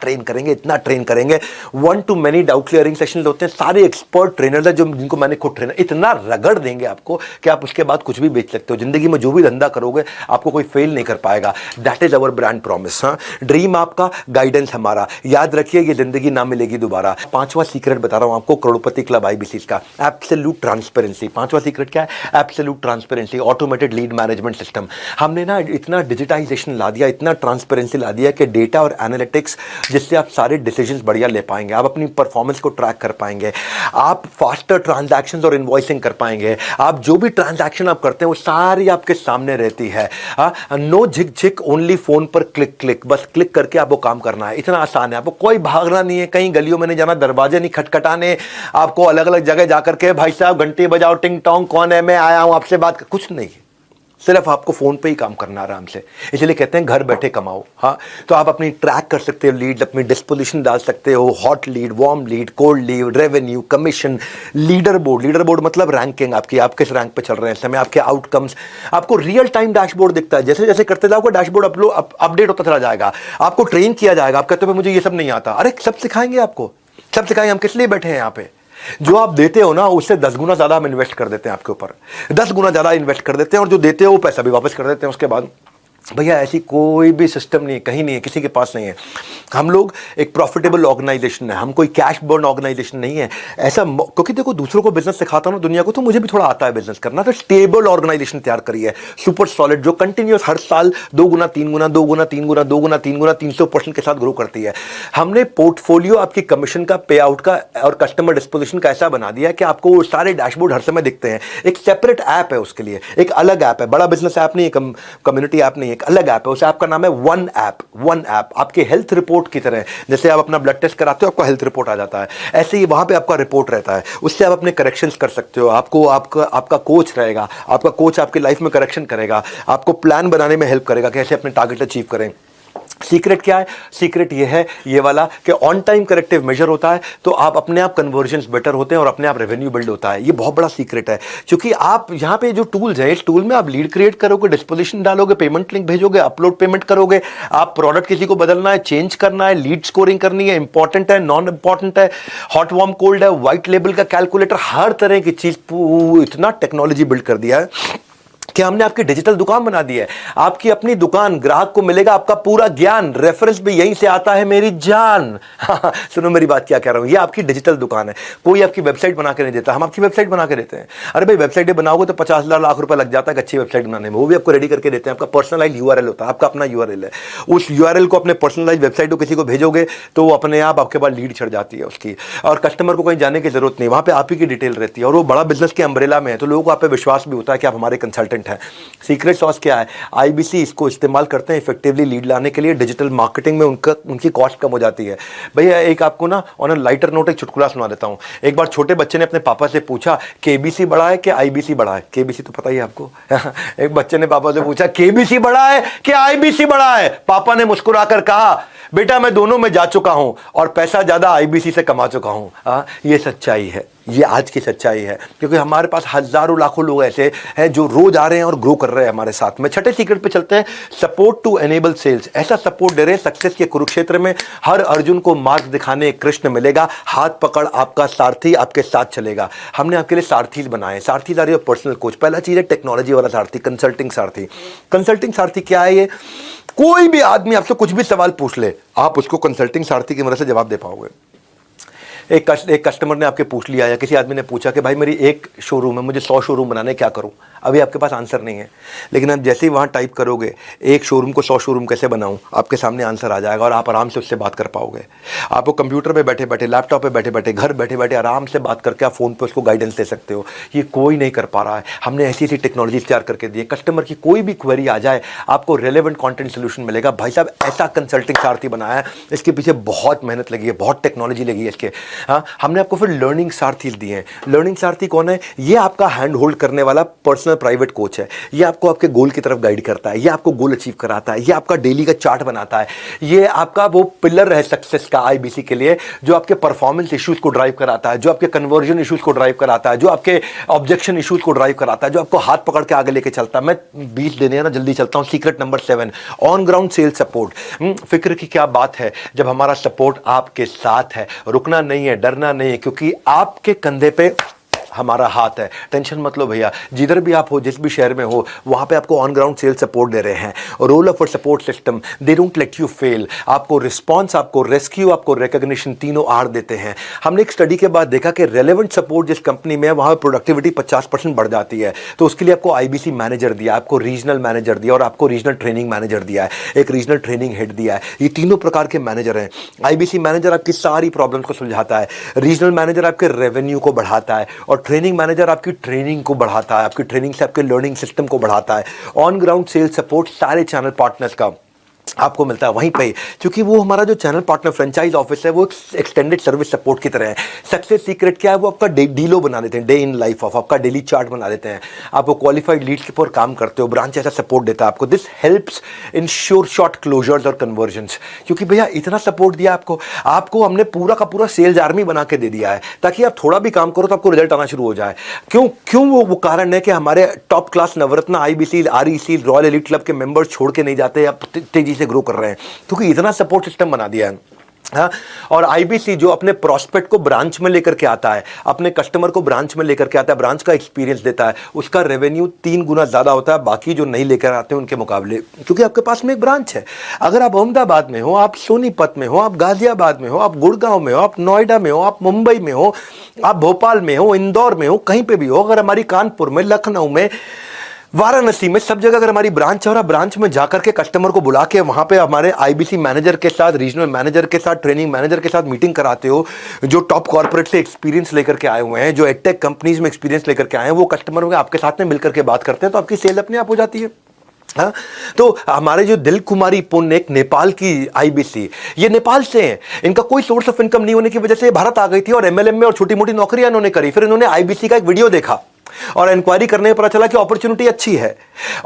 ट्रेन करेंगे। 1 to many doubt clearing session होते हैं, सारे एक्सपर्ट ट्रेनर हैं जो जिनको मैंने खुद ट्रेनर, इतना रगड़ देंगे आपको कि आप उसके बाद कुछ भी बेच सकते हो। जिंदगी में जो भी धंधा करोगे आपको कोई फेल नहीं कर पाएगा। That is our brand promise. हाँ, ड्रीम आपका, गाइडेंस हमारा। याद रखिए ये जिंदगी ना मिलेगी दोबारा। 5वां सीक्रेट बता रहा हूं आपको करोड़पति क्लब आईबीसी का, एब्सोल्यूट ट्रांसपेरेंसी। 5वां सीक्रेट क्या है? Absolute transparency, automated lead management system. हमने ना इतना डिजिटाइजेशन ला दिया, इतना ट्रांसपेरेंसी ला दिया कि डेटा और एनालिटिक्स, जिससे आप सारे डिसीजंस बढ़िया ले पाएंगे, आप अपनी परफॉर्मेंस को ट्रैक कर पाएंगे, आप फास्टर ट्रांजैक्शंस और इनवॉइसिंग कर पाएंगे, आप जो भी ट्रांजैक्शन आप करते हैं वो सारी आपके सामने रहती है। नो झिक झिक, ओनली फोन पर क्लिक क्लिक, बस क्लिक करके आपको काम करना है। इतना आसान है, आपको कोई भागना नहीं है, कहीं गलियों में नहीं जाना, दरवाजे नहीं खटखटाने, आपको अलग अलग जगह जाकर के भाई साहब घंटी बजाओ, टिंग टोंग, कौन है, मैं आया हूं आपसे बात, कुछ नहीं, सिर्फ आपको फोन पे ही काम करना आराम से। इसलिए कहते हैं घर बैठे कमाओ। हाँ, तो आप अपनी ट्रैक कर सकते हो लीड, अपनी डिस्पोजिशन डाल सकते हो, hot lead, warm lead, cold lead, revenue, commission, leader board मतलब रैंकिंग आपकी, आप किस रैंक पे चल रहे हैं इस समय, आपके आउटकम्स, आपको रियल टाइम डैशबोर्ड दिखता है। जैसे जैसे करते जाओगे डैशबोर्ड अपडेट होता चला जाएगा, आपको ट्रेन किया जाएगा। आप कहते हो मुझे ये सब नहीं आता, अरे सब सिखाएंगे आपको, सब सिखाएंगे। हम किस लिए बैठे हैं यहाँ पे? जो आप देते हो ना उससे 10 गुना ज्यादा हम इन्वेस्ट कर देते हैं आपके ऊपर, 10 गुना ज्यादा इन्वेस्ट कर देते हैं, और जो देते हो वो पैसा भी वापस कर देते हैं उसके बाद। भैया ऐसी कोई भी सिस्टम नहीं है, कहीं नहीं है, किसी के पास नहीं है। हम लोग एक प्रॉफिटेबल ऑर्गेनाइजेशन है, हम कोई कैश बर्न ऑर्गेनाइजेशन नहीं है ऐसा। क्योंकि देखो दूसरों को बिजनेस सिखाता हूं ना दुनिया को, तो मुझे भी थोड़ा आता है बिजनेस करना। तो स्टेबल ऑर्गेनाइजेशन तैयार करी है, सुपर सॉलिड, जो कंटिन्यूस हर साल 2 गुना 3 गुना 2 गुना 3 गुना 2 गुना 3 गुना 300% के साथ ग्रो करती है। हमने पोर्टफोलियो आपकी कमीशन का, पे आउट का और कस्टमर डिस्पोजिशन का ऐसा बना दिया कि आपको सारे डैशबोर्ड हर समय दिखते हैं। एक सेपरेट ऐप है उसके लिए, एक अलग ऐप है, बड़ा बिजनेस ऐप नहीं है, कम्युनिटी ऐप नहीं है, एक अलग ऐप है, उस ऐप का नाम है वन ऐप। वन ऐप आपके हेल्थ रिपोर्ट की तरह, जैसे आप अपना ब्लड टेस्ट कराते हो आपका हेल्थ रिपोर्ट आ जाता है, ऐसे ही वहां पे आपका रिपोर्ट रहता है, उससे आप अपने करेक्शंस कर सकते हो। आपको आपका कोच रहेगा, आपका कोच आपकी लाइफ में करेक्शन करेगा, आपको प्लान बनाने में हेल्प करेगा कैसे अपने टारगेट अचीव करें। सीक्रेट क्या है? सीक्रेट ये है, ये वाला कि ऑन टाइम करेक्टिव मेजर होता है तो आप अपने आप कन्वर्जन्स बेटर होते हैं और अपने आप रेवेन्यू बिल्ड होता है। ये बहुत बड़ा सीक्रेट है, क्योंकि आप यहाँ पे जो टूल्स है, इस टूल में आप लीड क्रिएट करोगे, डिस्पोजिशन डालोगे, पेमेंट लिंक भेजोगे, अपलोड पेमेंट करोगे, आप प्रोडक्ट किसी को बदलना है, चेंज करना है, लीड स्कोरिंग करनी है, इंपॉर्टेंट है, नॉन इंपॉर्टेंट है, हॉट वार्म कोल्ड है, व्हाइट लेबल का कैलकुलेटर, हर तरह की चीज, इतना टेक्नोलॉजी बिल्ड कर दिया है कि हमने आपकी डिजिटल दुकान बना दी है। आपकी अपनी दुकान, ग्राहक को मिलेगा आपका पूरा ज्ञान, रेफरेंस भी यहीं से आता है मेरी जान। सुनो मेरी बात क्या कह रहा हूं, ये आपकी डिजिटल दुकान है। कोई आपकी वेबसाइट बना के नहीं देता, हम आपकी वेबसाइट बना के देते हैं। अरे भाई वेबसाइट बनाओगे तो 50,000 लाख रुपए लग जाता है अच्छी वेबसाइट बनाने में, वो भी आपको रेडी करके देते हैं। आपका पर्सनलाइज यूआरएल होता है, आपका अपना यूआरएल है, उस यूआरएल को अपने पर्सनलाइज वेबसाइट को किसी को भेजोगे तो वो अपने आप आपके पास लीड चढ़ जाती है उसकी, और कस्टमर को कहीं जाने की जरूरत नहीं, वहां पे आप ही की डिटेल रहती है, और वो बड़ा बिजनेस के अम्ब्रेला में है, तो लोगों को आप पे विश्वास भी होता है कि आप हमारे कंसल्टेंट हैं। सीक्रेट सॉस क्या है? आईबीसी इसको इस्तेमाल करते हैं इफेक्टिवली लीड लाने के लिए। डिजिटल मार्केटिंग में उनकी कॉस्ट कम हो जाती है। भैया एक आपको ना ऑन अ लाइटर नोट एक चुटकुला सुना देता हूं। एक बार छोटे बच्चे ने अपने पापा से पूछा केबीसी बड़ा है कि आईबीसी बड़ा है? केबीसी तो पता ही है आपको। एक बच्चे ने पापा से पूछा केबीसी बड़ा है कि आईबीसी बड़ा है? पापा ने मुस्कुराकर कहा बेटा मैं दोनों में जा चुका हूं और पैसा ज्यादा आईबीसी से कमा चुका हूं। ये सच्चाई है, ये आज की सच्चाई है, क्योंकि हमारे पास हजारों लाखों लोग ऐसे हैं जो रोज आ रहे हैं और ग्रो कर रहे हैं हमारे साथ में। छठे सीक्रेट पे चलते हैं, सपोर्ट टू एनेबल सेल्स। ऐसा सपोर्ट दे रहे हैं सक्सेस के कुरुक्षेत्र में, हर अर्जुन को मार्ग दिखाने कृष्ण मिलेगा, हाथ पकड़ आपका सारथी आपके साथ चलेगा। हमने आपके लिए सारथी बनाए, सारथी आर योर पर्सनल कोच। पहला चीज है टेक्नोलॉजी वाला सारथी, कंसल्टिंग सारथी। कंसल्टिंग सारथी क्या है? ये कोई भी आदमी आपसे कुछ भी सवाल पूछ ले, आप उसको कंसल्टिंग सारथी की मदद से जवाब दे पाओगे। एक कस्टमर ने आपके पूछ लिया, या किसी आदमी ने पूछा कि भाई मेरी एक शोरूम है, मुझे 100 शोरूम बनाने, क्या करूं? अभी आपके पास आंसर नहीं है, लेकिन आप जैसे ही वहां टाइप करोगे एक शोरूम को 100 शोरूम कैसे बनाऊं, आपके सामने आंसर आ जाएगा और आप आराम से उससे बात कर पाओगे। आपको कंप्यूटर पे बैठे बैठे, लैपटॉप पे बैठे बैठे, घर बैठे बैठे आराम से बात करके आप फोन पे उसको गाइडेंस दे सकते हो। ये कोई नहीं कर पा रहा है, हमने ऐसी ऐसी टेक्नोलॉजी तैयार करके दी है। कस्टमर की कोई भी क्वेरी आ जाए आपको रेलेवेंट कंटेंट सोल्यूशन मिलेगा। भाई साहब ऐसा कंसल्टिंग सारथी बनाया है, इसके पीछे बहुत मेहनत लगी है, बहुत टेक्नोलॉजी लगी है इसके। हाँ, हमने आपको फिर लर्निंग सारथी दिए हैं। लर्निंग सारथी कौन है? ये आपका हैंड होल्ड करने वाला पर्सनल प्राइवेट कोच है। ये आपको आपके गोल की तरफ गाइड करता है, ये आपको गोल अचीव कराता है, ये आपका डेली का चार्ट बनाता है, ये आपका वो पिलर है सक्सेस का आईबीसी के लिए, जो आपके परफॉर्मेंस इश्यूज को ड्राइव कराता है, जो आपके कन्वर्जन इश्यूज को ड्राइव कराता है, जो आपके ऑब्जेक्शन इश्यूज को ड्राइव कराता है, जो आपको हाथ पकड़ के आगे लेके चलता है। मैं 20 देने हैं ना, जल्दी चलता हूं। Secret number 7, on ground sales support. फिक्र की क्या बात है जब हमारा सपोर्ट आपके साथ है। रुकना नहीं है, डरना नहीं है, क्योंकि आपके कंधे पे हमारा हाथ है। टेंशन मत लो भैया, जिधर भी आप हो, जिस भी शहर में हो, वहां पे आपको ऑन ग्राउंड सेल सपोर्ट दे रहे हैं। Role of support system, they don't let you fail. आपको रिस्पांस, आपको रेस्क्यू, आपको रिकॉग्निशन, तीनों आड़ देते हैं। हमने एक स्टडी के बाद देखा कि रेलेवेंट सपोर्ट जिस कंपनी में है वहां प्रोडक्टिविटी 50% बढ़ जाती है। तो उसके लिए आपको आईबीसी मैनेजर दिया, आपको रीजनल मैनेजर दिया और आपको रीजनल ट्रेनिंग मैनेजर दिया है, एक रीजनल ट्रेनिंग हेड दिया है। ये तीनों प्रकार के मैनेजर हैं। आईबीसी मैनेजर आपकी सारी प्रॉब्लम्स को सुलझाता है, रीजनल मैनेजर आपके रेवेन्यू को बढ़ाता है, और ट्रेनिंग मैनेजर आपकी ट्रेनिंग को बढ़ाता है, आपकी ट्रेनिंग से आपके लर्निंग सिस्टम को बढ़ाता है। ऑन ग्राउंड सेल्स सपोर्ट सारे चैनल पार्टनर्स का आपको मिलता है वहीं पे, क्योंकि वो हमारा जो चैनल पार्टनर फ्रेंचाइज ऑफिस है वो एक्सटेंडेड सर्विस सपोर्ट की तरह है। सक्सेस सीक्रेट क्या है? वो आपका डीलो बना देते हैं, डे इन लाइफ ऑफ, आपका डेली चार्ट बना देते हैं। आपको क्वालिफाइड लीड्स के ऊपर काम करते हो, ब्रांच ऐसा सपोर्ट देता है आपको। This helps ensure short closures और कन्वर्जन्स, क्योंकि भैया इतना सपोर्ट दिया आपको हमने पूरा का पूरा सेल्स आर्मी बना के दे दिया है, ताकि आप थोड़ा भी काम करो तो आपको रिजल्ट आना शुरू हो जाए। क्यों वो कारण है कि हमारे top class Navratna, IBC, REC, royal elite club के मेंबर्स छोड़ के नहीं जाते या तेजी से ग्रो कर रहे हैं, क्योंकि इतना सपोर्ट सिस्टम बना दिया है। हाँ, और आईबीसी जो अपने प्रोस्पेक्ट को ब्रांच में लेकर के आता है, अपने कस्टमर को ब्रांच में लेकर के आता है, ब्रांच का एक्सपीरियंस देता है, उसका रेवेन्यू 3 गुना ज्यादा होता है बाकी जो नहीं लेकर आते हैं उनके मुकाबले, क्योंकि आपके पास में एक ब्रांच है। अगर आप अहमदाबाद में हो, आप सोनीपत में हो, आप गाजियाबाद में हो, आप गुड़गांव में हो, आप नोएडा में हो, आप मुंबई में हो, आप भोपाल में हो, इंदौर में हो, कहीं पे भी हो, अगर हमारी कानपुर में, लखनऊ में, वाराणसी में, सब जगह अगर हमारी ब्रांच है और आप ब्रांच में जाकर के कस्टमर को बुला के वहां पे हमारे आईबीसी मैनेजर के साथ, रीजनल मैनेजर के साथ, ट्रेनिंग मैनेजर के साथ मीटिंग कराते हो, जो टॉप कॉर्पोरेट से एक्सपीरियंस लेकर के आए हुए हैं, जो एडटेक कंपनीज में एक्सपीरियंस लेकर के आए हैं, वो कस्टमर आपके साथ में मिलकर के बात करते हैं, तो आपकी सेल अपने आप हो जाती है। हाँ, तो हमारे जो दिल कुमारी पुन एक नेपाल की आईबीसी, ये नेपाल से हैं, इनका कोई सोर्स ऑफ इनकम नहीं होने की वजह से भारत आ गई थी और एमएलएम में और छोटी मोटी नौकरियां इन्होंने करी। फिर इन्होंने आईबीसी का एक वीडियो देखा और इंक्वायरी करने पर पता चला कि अपॉर्चुनिटी अच्छी है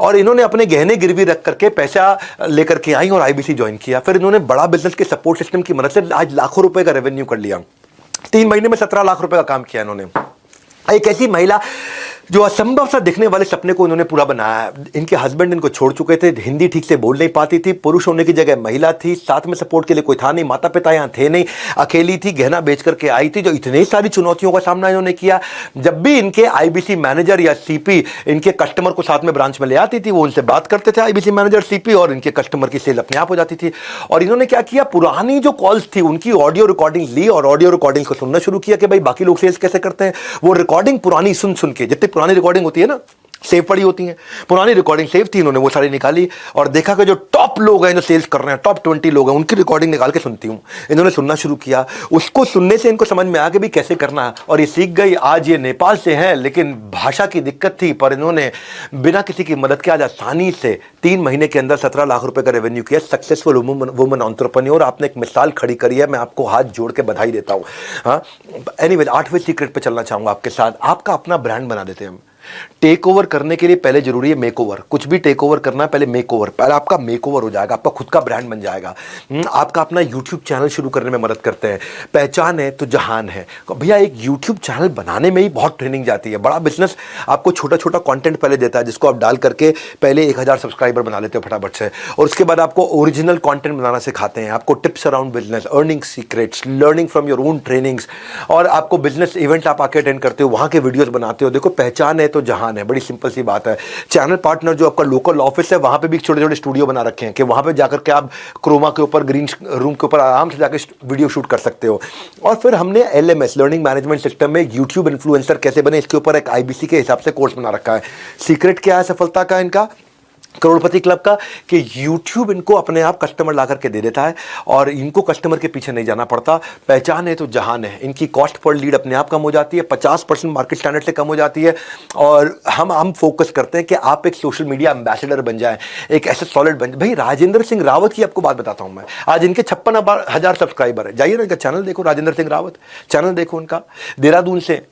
और इन्होंने अपने गहने गिरवी रख करके पैसा लेकर के आई और आईबीसी ज्वाइन किया। फिर इन्होंने बड़ा बिजनेस के सपोर्ट सिस्टम की मदद से आज लाखों रुपए का रेवेन्यू कर लिया। 3 महीने में 17 लाख रुपए का काम किया इन्होंने। एक ऐसी महिला जो असंभव सा दिखने वाले सपने को इन्होंने पूरा बनाया। इनके हस्बैंड इनको छोड़ चुके थे, हिंदी ठीक से बोल नहीं पाती थी, पुरुष होने की जगह महिला थी, साथ में सपोर्ट के लिए कोई था नहीं, माता पिता यहाँ थे नहीं, अकेली थी, गहना बेच करके आई थी। जो इतनी सारी चुनौतियों का सामना इन्होंने किया, जब भी इनके आईबीसी मैनेजर या सीपी इनके कस्टमर को साथ में ब्रांच में ले आती थी, वो उनसे बात करते थे आईबीसी मैनेजर सीपी, और इनके कस्टमर की सेल अपने आप हो जाती थी। और इन्होंने क्या किया, पुरानी जो कॉल्स थी उनकी ऑडियो रिकॉर्डिंग ली और ऑडियो रिकॉर्डिंग को सुनना शुरू किया कि भाई बाकी लोग सेल्स कैसे करते हैं। वो रिकॉर्डिंग पुरानी सुन सुन के, जितनी पुरानी रिकॉर्डिंग होती है ना, सेव पड़ी होती है, पुरानी रिकॉर्डिंग सेव थी, इन्होंने वो सारी निकाली और देखा कि जो टॉप लोग हैं जो सेल्स कर रहे हैं, टॉप 20 लोग हैं, उनकी रिकॉर्डिंग निकाल के सुनती हूँ। इन्होंने सुनना शुरू किया, उसको सुनने से इनको समझ में आ गया भी कैसे करना है और ये सीख गई। आज ये नेपाल से हैं, लेकिन भाषा की दिक्कत थी, पर इन्होंने बिना किसी की मदद के आज आसानी से 3 महीने के अंदर 17 लाख रुपए का रेवेन्यू किया। सक्सेसफुल वुमन एंटरप्रेन्योर, आपने एक मिसाल खड़ी करी है, मैं आपको हाथ जोड़ के बधाई देता हूँ। हाँ, एनीवे 8वें सीक्रेट पे चलना चाहूँगा आपके साथ। आपका अपना ब्रांड बना देते हैं हम। टेक ओवर करने के लिए पहले जरूरी है मेक ओवर। कुछ भी टेक ओवर करना है, पहले मेक ओवर, पहले आपका मेक ओवर हो जाएगा, आपका खुद का ब्रांड बन जाएगा। आपका अपना यूट्यूब चैनल शुरू करने में मदद करते हैं। पहचान है तो जहान है। भैया एक यूट्यूब चैनल बनाने में ही बहुत ट्रेनिंग जाती है। बड़ा बिजनेस आपको छोटा छोटा कंटेंट पहले देता है, जिसको आप डाल करके पहले 1000 सब्सक्राइबर बना लेते हो फटाफट से, और उसके बाद आपको ओरिजिनल कंटेंट बनाना सिखाते हैं, आपको tips around business, earning secrets, learning from your own trainings, और आपको बिजनेस इवेंट आप आके अटेंड करते हो, वहाँ के वीडियोस बनाते हो। देखो पहचान है तो जहान है, बड़ी सिंपल सी बात है। चैनल पार्टनर जो आपका लोकल ऑफिस है, वहां पे भी छोटे छोटे स्टूडियो बना रखे हैं कि वहां पे जाकर के आप क्रोमा के ऊपर, ग्रीन रूम के ऊपर आराम से जाकर वीडियो शूट कर सकते हो। और फिर हमने LMS, लर्निंग मैनेजमेंट सिस्टम में यूट्यूब इन्फ्लुएंसर कैसे बने, इसके ऊपर एक IBC के हिसाब से कोर्स बना रखा है। सीक्रेट क्या है सफलता का इनका, करोड़पति क्लब का, कि YouTube इनको अपने आप कस्टमर ला करके दे देता है और इनको कस्टमर के पीछे नहीं जाना पड़ता। पहचान है तो जहान है। इनकी कॉस्ट पर लीड अपने आप कम हो जाती है, 50% मार्केट स्टैंडर्ड से कम हो जाती है। और हम फोकस करते हैं कि आप एक सोशल मीडिया एम्बेसडर बन जाए, एक ऐसे सॉलिड बन जाए। भाई राजेंद्र सिंह रावत की आपको बात बताता हूँ मैं, आज इनके 56,000 सब्सक्राइबर है। जाइए ना इनका चैनल देखो, राजेंद्र सिंह रावत चैनल देखो उनका। देहरादून से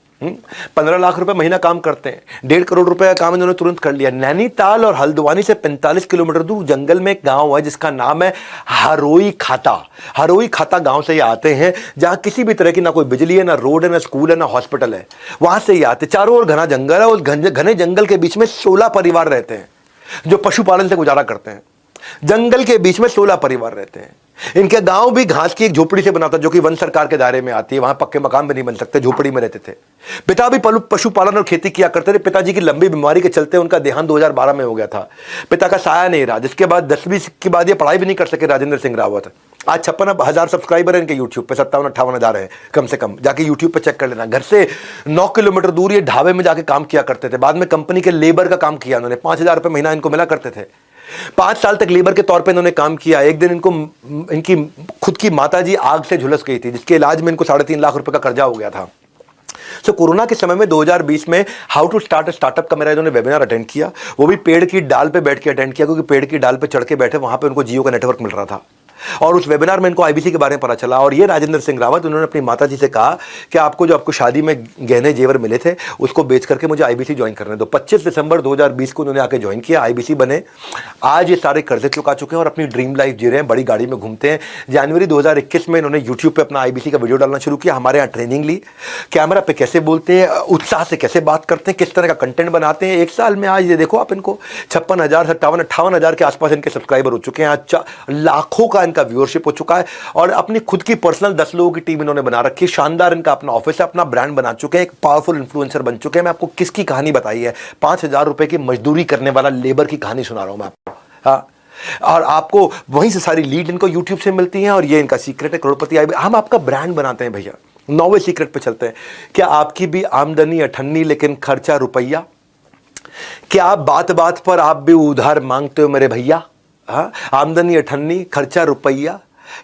15 लाख रुपए महीना काम करते हैं, 1.5 करोड़ रुपए का काम इन्होंने तुरंत कर लिया। नैनीताल और हल्द्वानी से 45 किलोमीटर दूर जंगल में एक गांव है जिसका नाम है हरोई खाता। हरोई खाता गांव से ये आते हैं, जहां किसी भी तरह की ना कोई बिजली है, ना रोड है, ना स्कूल है, ना हॉस्पिटल है। वहां से ये आते, चारों ओर घना जंगल है, उस घने जंगल के बीच में 16 परिवार रहते हैं जो पशुपालन से गुजारा करते हैं। जंगल के बीच में 16 परिवार रहते हैं। इनके गांव भी घास की एक झोपड़ी से बना था, जो कि वन सरकार के दायरे में आती है। वहां पक्के मकान भी नहीं बन सकते, झोपड़ी में रहते थे। पिता भी पशुपालन और खेती किया करते थे। पिताजी की लंबी बीमारी के चलते उनका देहांत 2012 में हो गया था। पिता का साया नहीं रहा, जिसके बाद 10वीं के बाद ये पढ़ाई भी नहीं कर सके राजेंद्र सिंह रावत। आज 56,000 सब्सक्राइबर है इनके यूट्यूब पे, 57-58 है कम से कम। जाके यूट्यूब पे चेक कर लेना। घर से 9 किलोमीटर दूर ये ढाबे में जाके काम किया करते थे। बाद में कंपनी के लेबर का काम किया उन्होंने, 5,000 रुपए महीना इनको मिला करते थे। 5 साल तक लेबर के तौर पे इन्होंने काम किया। एक दिन इनकी खुद की माताजी आग से झुलस गई थी, जिसके इलाज में इनको 3.5 लाख रुपए का कर्जा हो गया था। कोरोना के समय में 2020 में how to start a startup का मेरा इन्होंने वेबिनार अटेंड किया। वो भी पेड़ की डाल पे बैठ के अटेंड किया, क्योंकि पेड़ की डाल पे चढ़ के बैठे, वहां पे उनको जियो का नेटवर्क मिल रहा था। और उस वेबिनार में इनको IBC के बारे में पता चला। और ये राजेंद्र सिंह रावत, उन्होंने अपनी माताजी से कहा कि आपको शादी में गहने जेवर मिले थे, उसको बेच करके मुझे IBC ज्वाइन करने दो। 25 दिसंबर 2020 को उन्होंने आके ज्वाइन किया, IBC बने। आज ये सारे कर्जे चुका चुके हैं और अपनी ड्रीम लाइफ जी रहे हैं, बड़ी गाड़ी में घूमते हैं। जनवरी 2021 में इन्होंने यूट्यूब पे अपना IBC का वीडियो डालना शुरू किया। हमारे यहाँ ट्रेनिंग ली, कैमरा पे कैसे बोलते हैं, उत्साह से कैसे बात करते हैं, किस तरह का कंटेंट बनाते हैं। 1 साल में आज ये देखो आप, इनको 56,000, 57-58 के आसपास इनके सब्सक्राइबर हो चुके हैं। आज लाखों का इनका व्यूअरशिप हो चुका है और अपनी खुद की पर्सनल 10 लोगों की टीम इन्होंने बना रखी है। शानदार इनका अपना ऑफिस है, अपना ब्रांड बना चुके हैं, एक पावरफुल इन्फ्लुएंसर बन चुके हैं। मैं आपको किसकी कहानी बताई है, 5,000 रुपए की मजदूरी करने वाला लेबर की कहानी सुना रहा हूं मैं आपको। हाँ, और आपको वहीं से सारी लीड इनको यूट्यूब से मिलती हैं और ये इनका सीक्रेट है करोड़पति। हम आपका ब्रांड बनाते हैं भैया। 9वें सीक्रेट पे चलते हैं। क्या आपकी भी आमदनी अठन्नी लेकिन खर्चा रुपया? क्या आप बात बात पर आप भी उधार मांगते हो मेरे भैया? हाँ, आमदनी अठन्नी, खर्चा रुपया,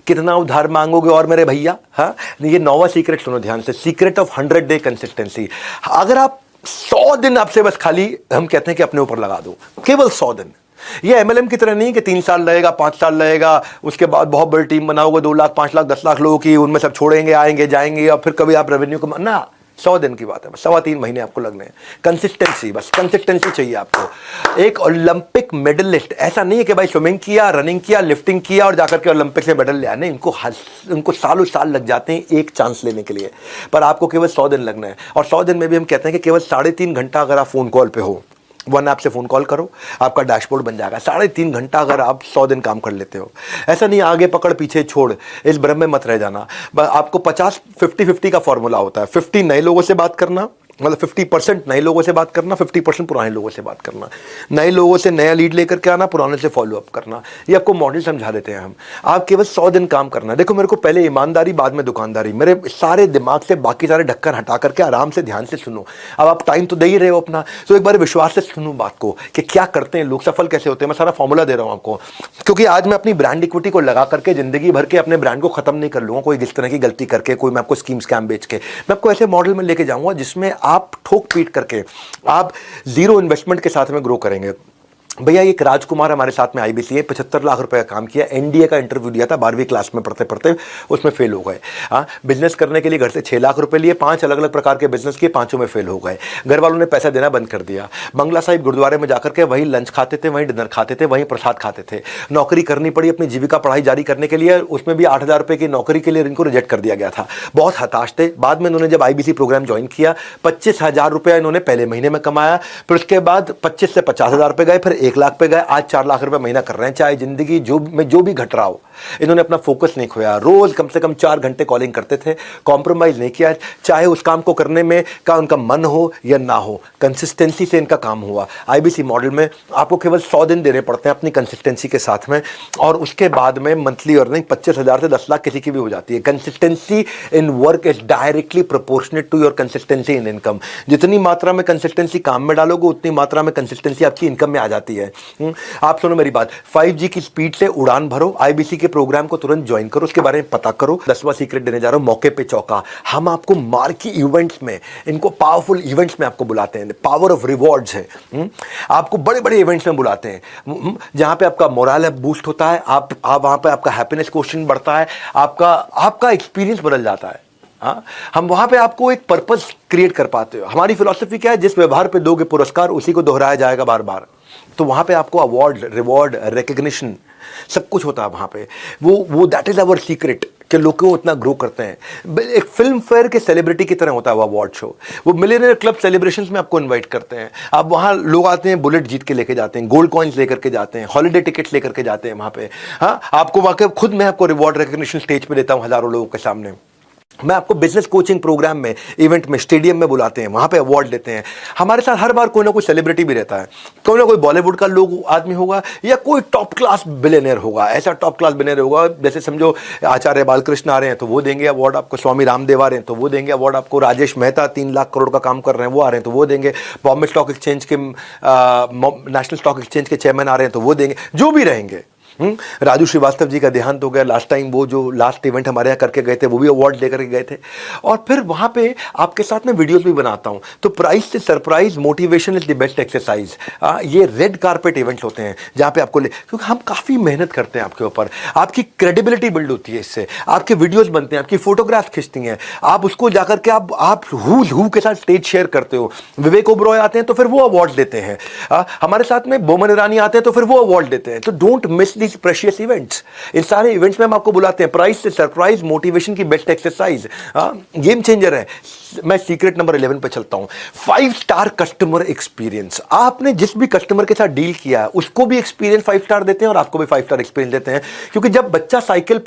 कितना उधार मांगोगे और मेरे भैया? हाँ, ये 9वां सीक्रेट सुनो ध्यान से, सीक्रेट ऑफ 100 डे कंसिस्टेंसी। अगर आप 100 दिन आपसे बस खाली, हम कहते हैं कि अपने ऊपर लगा दो, केवल 100 दिन, ये एमएलएम की तरह नहीं कि 3 साल लगेगा, 5 साल लगेगा, उसके बाद बहुत बड़ी टीम बनाओगे, 2 लाख 5 लाख 10 लाख लोगों की, उनमें सब छोड़ेंगे, आएंगे जाएंगे और फिर कभी आप रेवेन्यू को ना। 100 दिन की बात है, बस 3.25 महीने आपको लगने हैं। कंसिस्टेंसी, बस कंसिस्टेंसी चाहिए आपको। एक ओलंपिक मेडलिस्ट ऐसा नहीं है कि भाई स्विमिंग किया, रनिंग किया, लिफ्टिंग किया और जाकर के ओलंपिक में मेडल ले आया, नहीं, उनको सालों साल लग जाते हैं एक चांस लेने के लिए, पर आपको केवल 100 दिन लगना है। और 100 दिन में भी हम कहते हैं कि केवल 3.5 घंटा अगर आप फोन कॉल पे हो, वन ऐप से फोन कॉल करो, आपका डैशबोर्ड बन जाएगा। 3.5 घंटा अगर आप 100 दिन काम कर लेते हो, ऐसा नहीं आगे पकड़ पीछे छोड़, इस भ्रम में मत रह जाना। आपको 50-50 का फॉर्मूला होता है। 50 नए लोगों से बात करना, मतलब 50% नए लोगों से बात करना, 50% पुराने लोगों से बात करना। नए लोगों से नया लीड लेकर के आना, पुराने से फॉलो अप करना। ये आपको मॉडल समझा देते हैं हम। आप केवल 100 दिन काम करना। देखो, मेरे को पहले ईमानदारी, बाद में दुकानदारी। मेरे सारे दिमाग से बाकी सारे ढक्कन हटा करके आराम से ध्यान से सुनो। अब आप टाइम तो दे ही रहे हो अपना, तो एक बार विश्वास से सुनो बात को कि क्या करते हैं लोग, सफल कैसे होते हैं। मैं सारा फॉर्मूला दे रहा हूं आपको, क्योंकि आज मैं अपनी ब्रांड इक्विटी को लगा करके जिंदगी भर के अपने ब्रांड को खत्म नहीं कर लूंगा कोई इस तरह की गलती करके, कोई मैं आपको स्कीम स्कैम बेच के। मैं आपको ऐसे मॉडल में लेके जाऊंगा जिसमें आप ठोक पीट करके आप 0 इन्वेस्टमेंट के साथ में ग्रो करेंगे। भैया, एक राजकुमार हमारे साथ में आईबीसी है, 75 लाख रुपए का काम किया, एनडीए का इंटरव्यू दिया था, 12वीं क्लास में पढ़ते पढ़ते उसमें फेल हो गए। बिजनेस करने के लिए घर से 6 लाख रुपए लिए, 5 अलग अलग प्रकार के बिजनेस किए, 5 में फेल हो गए। घर वालों ने पैसा देना बंद कर दिया। बंगला साहिब गुरुद्वारे में जाकर के वहीं लंच खाते थे, वहीं डिनर खाते थे, वहीं प्रसाद खाते थे। नौकरी करनी पड़ी अपनी जीविका पढ़ाई जारी करने के लिए, उसमें भी 8,000 रुपए की नौकरी के लिए इनको रिजेक्ट कर दिया गया था। बहुत हताश थे। बाद में इन्होंने जब आईबीसी प्रोग्राम ज्वाइन किया, 25,000 रुपया इन्होंने पहले महीने में कमाया, फिर उसके बाद 25 से 50,000 रुपए गए, फिर 1 लाख पे गए, आज 4 लाख रुपए महीना कर रहे हैं। चाहे जिंदगी जो भी घट रहा हो, इन्होंने अपना फोकस नहीं खोया। रोज कम से कम 4 घंटे कॉलिंग करते थे, कॉम्प्रोमाइज नहीं किया, चाहे उस काम को करने में का उनका मन हो या ना हो। कंसिस्टेंसी से इनका काम हुआ। आईबीसी मॉडल में आपको केवल 100 दिन देने पड़ते हैं अपनी कंसिस्टेंसी के साथ में, और उसके बाद में मंथली अर्निंग 25,000 से 10 लाख किसी की भी हो जाती है। Consistency in work is directly proportionate to your consistency in income. जितनी मात्रा में कंसिस्टेंसी काम में डालोगे, उतनी मात्रा में कंसिस्टेंसी आपकी इनकम में आ जाती है। आप सुनो मेरी बात, 5G की स्पीड से उड़ान भरो। आईबीसी के प्रोग्राम को तुरंत ज्वाइन करो, उसके बारे में पता करो। 10वां सीक्रेट देने जा रहा हूं, मौके पे चौका। हम आपको मार्की इवेंट्स में, इनको पावरफुल इवेंट्स में आपको बुलाते हैं, पावर ऑफ रिवॉर्ड्स है। आपको बड़े बड़े इवेंट्स में बुलाते हैं, जहां पे आपका मोरल बूस्ट होता है, आप वहां पे आपका हैप्पीनेस क्वोशिएंट बढ़ता है, आपका एक्सपीरियंस बदल जाता है। हम वहां पे आपको एक पर्पस क्रिएट कर पाते हो। हमारी फिलॉसफी क्या है, जिस व्यवहार पे दोगे पुरस्कार, उसी को दोहराया जाएगा बार बार। तो वहां पे आपको अवार्ड, रिवॉर्ड, रिकग्निशन सब कुछ होता है वहां पे। वो दैट इज अवर सीक्रेट कि लोग को उतना ग्रो करते हैं। एक फिल्म फेयर के सेलिब्रिटी की तरह होता है वो अवार्ड शो। वो मिलियनेयर क्लब सेलिब्रेशंस में आपको इनवाइट करते हैं। आप वहां लोग आते हैं, बुलेट जीत के लेके जाते हैं, गोल्ड कॉइन्स लेकर के जाते हैं, हॉलिडे टिकट्स लेकर के जाते हैं वहां पे। आपको वाकई खुद मैं आपको रिवॉर्ड रिकग्निशन स्टेज पे देता हूं हजारों लोगों के सामने। मैं आपको बिजनेस कोचिंग प्रोग्राम में, इवेंट में, स्टेडियम में बुलाते हैं, वहां पे अवार्ड देते हैं। हमारे साथ हर बार कोई ना कोई सेलिब्रिटी भी रहता है, कोई ना कोई बॉलीवुड का लोग आदमी होगा या कोई टॉप क्लास बिलियनर होगा। ऐसा टॉप क्लास बिलियनर होगा, जैसे समझो आचार्य बालकृष्ण आ रहे हैं तो वो देंगे अवार्ड आपको, स्वामी रामदेव आ रहे हैं तो वो देंगे अवार्ड आपको, राजेश मेहता 3 लाख करोड़ का काम कर रहे हैं वो आ रहे हैं तो वो देंगे, बॉम्बे स्टॉक एक्सचेंज के नेशनल स्टॉक एक्सचेंज के चेयरमैन आ रहे हैं तो वो देंगे, जो भी रहेंगे। राजू श्रीवास्तव जी का देहांत हो गया लास्ट टाइम, वो जो लास्ट इवेंट हमारे यहाँ करके गए थे, वो भी अवार्ड लेकर के गए थे। और फिर वहाँ पे आपके साथ में वीडियोस भी बनाता हूँ। तो प्राइज से surprise, motivation is the best exercise. ये रेड कारपेट इवेंट्स होते हैं जहाँ पे आपको क्योंकि हम काफ़ी मेहनत करते हैं आपके ऊपर, आपकी क्रेडिबिलिटी बिल्ड होती है इससे, आपके वीडियोज़ बनते हैं, आपकी फोटोग्राफ खिंचती हैं, आप उसको जाकर के आप हु के साथ स्टेज शेयर करते हो। विवेक ओबरॉय आते हैं तो फिर वो अवार्ड देते हैं, हमारे साथ में बोमन ईरानी आते हैं तो फिर वो अवार्ड देते हैं। तो डोंट मिस प्रेशियस इवेंट्स। इन सारे इवेंट्स में हम आपको बुलाते हैं। प्राइस से सरप्राइज, मोटिवेशन की बेस्ट एक्सरसाइज, गेम चेंजर है। मैं सीक्रेट नंबर 11 पे चलता हूं, 5 स्टार कस्टमर एक्सपीरियंस। आपने जिस भी कस्टमर के साथ डील किया है उसको भी एक्सपीरियंस 5 स्टार देते हैं और आपको भी 5 स्टार एक्सपीरियंस देते हैं। क्योंकि जब बच्चा साइकिल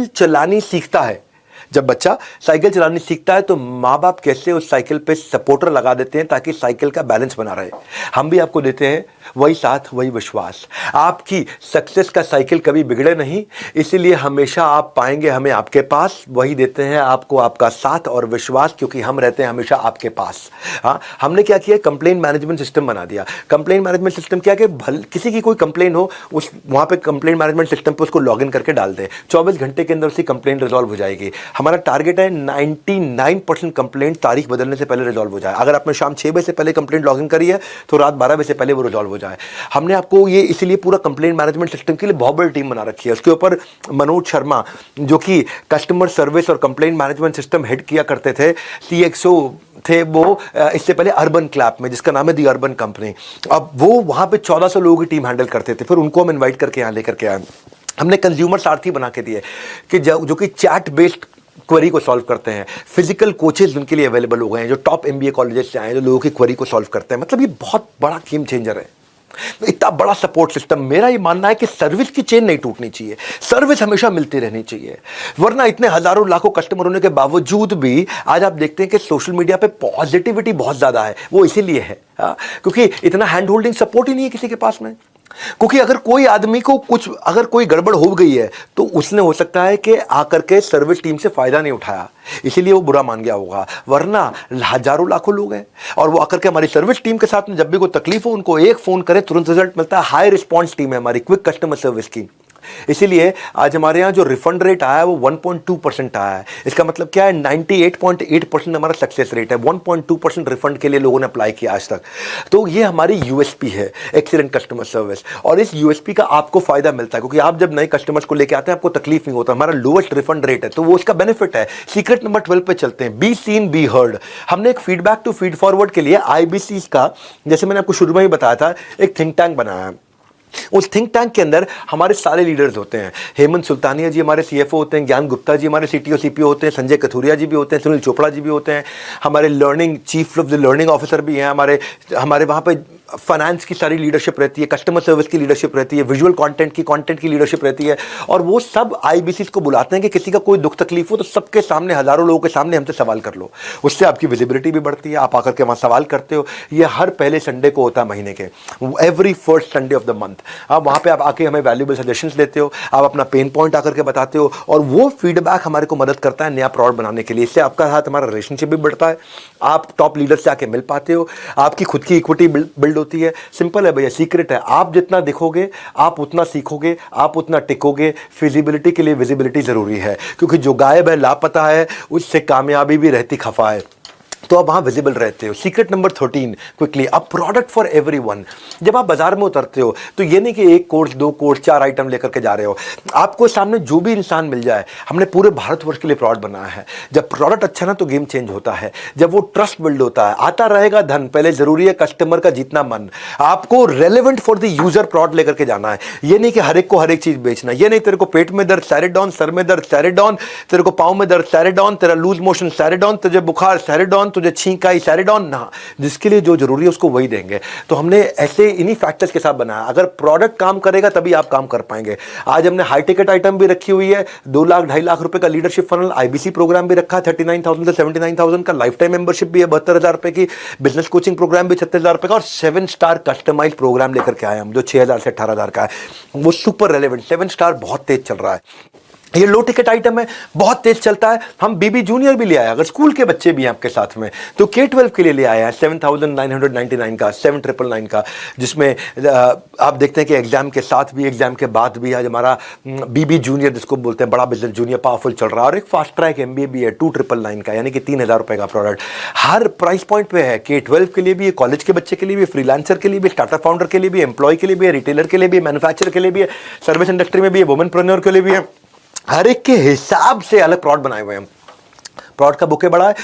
चलानी सीखता है, जब बच्चा साइकिल चलानी सीखता है तो माँ बाप कैसे उस साइकिल पे सपोर्टर लगा देते हैं ताकि साइकिल का बैलेंस बना रहे। हम भी आपको देते हैं वही साथ, वही विश्वास। आपकी सक्सेस का साइकिल कभी बिगड़े नहीं, इसीलिए हमेशा आप पाएंगे हमें आपके पास। वही देते हैं आपको आपका साथ और विश्वास, क्योंकि हम रहते हैं हमेशा आपके पास। हाँ, हमने क्या किया, कंप्लेंट मैनेजमेंट सिस्टम बना दिया। कंप्लेंट मैनेजमेंट सिस्टम क्या कि किसी की कोई कंप्लेन हो, उस वहां पे कंप्लेंट मैनेजमेंट सिस्टम पे उसको लॉगिन करके डाल दे, 24 घंटे के अंदर उसकी कंप्लेंट रिजॉल्व हो जाएगी। हमारा टारगेट है 99% कंप्लेंट तारीख बदलने से पहले रिजॉल्व हो जाए। अगर आपने शाम 6 बजे से पहले कंप्लेंट लॉगिन करी है तो रात 12 बजे से पहले वो रिजॉल्व हो जाए। हमने आपको ये इसीलिए पूरा कंप्लेंट मैनेजमेंट सिस्टम के लिए बहुत बड़ी टीम बना रखी है। उसके ऊपर मनोज शर्मा, जो कि कस्टमर सर्विस और कंप्लेंट मैनेजमेंट सिस्टम हेड किया करते थे, CXO थे वो इससे पहले अर्बन क्लैप में, जिसका नाम है दी अर्बन कंपनी। अब वो वहां पे 1400 लोगों की टीम हैंडल करते थे। फिर उनको हम इन्वाइट करके यहाँ लेकर के आए। हमने कंज्यूमर सारथी बना के दिए कि जो कि चैट बेस्ड क्वेरी को सॉल्व करते हैं। फिजिकल कोचेज उनके लिए अवेलेबल हो गए हैं, जो टॉप MBA कॉलेजेस से आए हैं, जो लोगों की क्वेरी को सॉल्व करते हैं। मतलब ये बहुत बड़ा गेम चेंजर है, इतना बड़ा सपोर्ट सिस्टम। मेरा ये मानना है कि सर्विस की चेन नहीं टूटनी चाहिए, सर्विस हमेशा मिलती रहनी चाहिए। वरना इतने हजारों लाखों कस्टमर होने के बावजूद भी आज आप देखते हैं कि सोशल मीडिया पे पॉजिटिविटी बहुत ज्यादा है। वो इसीलिए है क्योंकि इतना हैंड होल्डिंग सपोर्ट ही नहीं है किसी के पास में। क्योंकि अगर कोई आदमी को कुछ, अगर कोई गड़बड़ हो गई है तो उसने हो सकता है कि आकर के सर्विस टीम से फायदा नहीं उठाया, इसीलिए वो बुरा मान गया होगा। वरना हजारों लाखों लोग हैं और वो आकर के हमारी सर्विस टीम के साथ में जब भी कोई तकलीफ हो, उनको एक फोन करे, तुरंत रिजल्ट मिलता है। हाई रिस्पॉन्स टीम है हमारी, क्विक कस्टमर सर्विस की। इसीलिए आज हमारे यहाँ जो रिफंड रेट आया है वो 1.2% आया है। इसका मतलब क्या है, 98.8% हमारा सक्सेस रेट है। 1.2% रिफंड के लिए लोगों ने अप्लाई किया आज तक। तो ये हमारी USP है, एक्सीलेंट कस्टमर सर्विस। और इस USP का आपको फायदा मिलता है क्योंकि आप जब नए कस्टमर्स को लेकर आते हैं आपको तकलीफ नहीं होता। हमारा लोएस्ट रिफंड रेट है, तो वो उसका बेनिफिट है। सीक्रेट नंबर 12 पे चलते हैं, बी सीन बी हर्ड। हमने एक फीडबैक टू फीड फॉरवर्ड के लिए IBC का, जैसे मैंने आपको शुरू में ही बताया था, एक थिंक टैंक बनाया है। उस थिंक टैंक के अंदर हमारे सारे लीडर्स होते हैं। हेमंत सुल्तानिया जी हमारे CFO होते हैं, ज्ञान गुप्ता जी हमारे CTO CPO होते हैं, संजय कथुरिया जी भी होते हैं, सुनील चोपड़ा जी भी होते हैं, हमारे learning chief of the learning officer भी हैं, हमारे वहाँ पे फाइनेंस की सारी लीडरशिप रहती है, कस्टमर सर्विस की लीडरशिप रहती है, विजुअल कंटेंट की लीडरशिप रहती है। और वो सब IBCs को बुलाते हैं कि किसी का कोई दुख तकलीफ हो तो सबके सामने, हजारों लोगों के सामने हमसे सवाल कर लो। उससे आपकी विजिबिलिटी भी बढ़ती है, आप आकर के वहाँ सवाल करते हो। ये हर पहले संडे को होता है महीने के, every first Sunday off the month. आप वहाँ पे आप आके हमें वैल्यूएबल सजेशंस देते हो, आप अपना पेन पॉइंट आकर के बताते हो और वो फीडबैक हमारे को मदद करता है नया प्रोडक्ट बनाने के लिए। इससे आपका साथ हमारा रिलेशनशिप भी बढ़ता है, आप टॉप लीडर से आके मिल पाते हो, आपकी खुद की इक्विटी बिल्ड होती है। सिंपल है भैया, सीक्रेट है। आप जितना दिखोगे आप उतना सीखोगे, आप उतना टिकोगे। फिजिबिलिटी के लिए विजिबिलिटी जरूरी है, क्योंकि जो गायब है, लापता है, उससे कामयाबी भी रहती खफा है। तो आप वहाँ विजिबल रहते हो। Secret number 13 quickly, a product for everyone. जब आप बाजार में उतरते हो तो ये नहीं कि एक कोर्स, 2 कोर्स, 4 आइटम लेकर के जा रहे हो। आपको सामने जो भी इंसान मिल जाए, हमने पूरे भारतवर्ष के लिए प्रोडक्ट बनाया है। जब प्रोडक्ट अच्छा ना तो गेम चेंज होता है, जब वो ट्रस्ट बिल्ड होता है। आता रहेगा धन, पहले जरूरी है कस्टमर का जीतना मन। आपको relevant for the user product लेकर के जाना है। ये नहीं कि हर एक को हर एक चीज बेचना। ये नहीं तेरे को पेट में दर्द सैरिडॉन, सर में दर्द सैरिडॉन, तेरे को पाँव में दर्द सैरिडॉन, तेरा लूज मोशन सैरिडॉन, तुझे बुखार सैरिडॉन, तुझे छींक आई सैरिडॉन ना। जिसके लिए जो जरूरी है उसको वही देंगे। तो हमने ऐसे इन्हीं फैक्टर्स के साथ बनाया। अगर प्रोडक्ट काम करेगा तभी आप काम कर पाएंगे। आज हमने हाई टिकट आइटम भी रखी हुई है, 2 लाख 2.5 लाख रुपए का लीडरशिप फनल IBC प्रोग्राम भी रखा है, 39,000 से 79,000 का लाइफ टाइम मेंबरशिप भी है, 72,000 रुपए की बिजनेस कोचिंग प्रोग्राम भी 36,000 रुपए का, और 7 स्टार कस्टमाइज प्रोग्राम लेकर के आए हम, जो 6,000 से 18,000 का है। वो सुपर रेलेवेंट 7 स्टार बहुत तेज चल रहा है। ये लो टिकट आइटम है, बहुत तेज चलता है। हम BB जूनियर भी ले आए, अगर स्कूल के बच्चे भी हैं आपके साथ में तो K12 के लिए ले आए हैं 7,999 का, 7,999 का, जिसमें आप देखते हैं कि एग्जाम के साथ भी, एग्जाम के बाद भी आज हमारा BB जूनियर, जिसको बोलते हैं बड़ा बिजनेस जूनियर, पावरफुल चल रहा है। और एक फास्ट ट्रैक MBA भी है 2,999 का, यानी कि 3,000 रुपए का प्रोडक्ट हर प्राइस पॉइंट पे है। K12 के लिए भी, कॉलेज के बच्चे के लिए भी, फ्रीलांसर के लिए भी, स्टार्टअप फाउंडर के लिए भी, एम्प्लॉय के लिए भी, रिटेलर के लिए भी, मैन्युफैक्चरर के लिए भी है, सर्विस इंडस्ट्री में भी है, वुमेनप्रेन्योर के लिए भी है। हर एक के हिसाब से अलग प्रोडक्ट बनाए हुए हैं। प्रोडक्ट का बुके बड़ा है,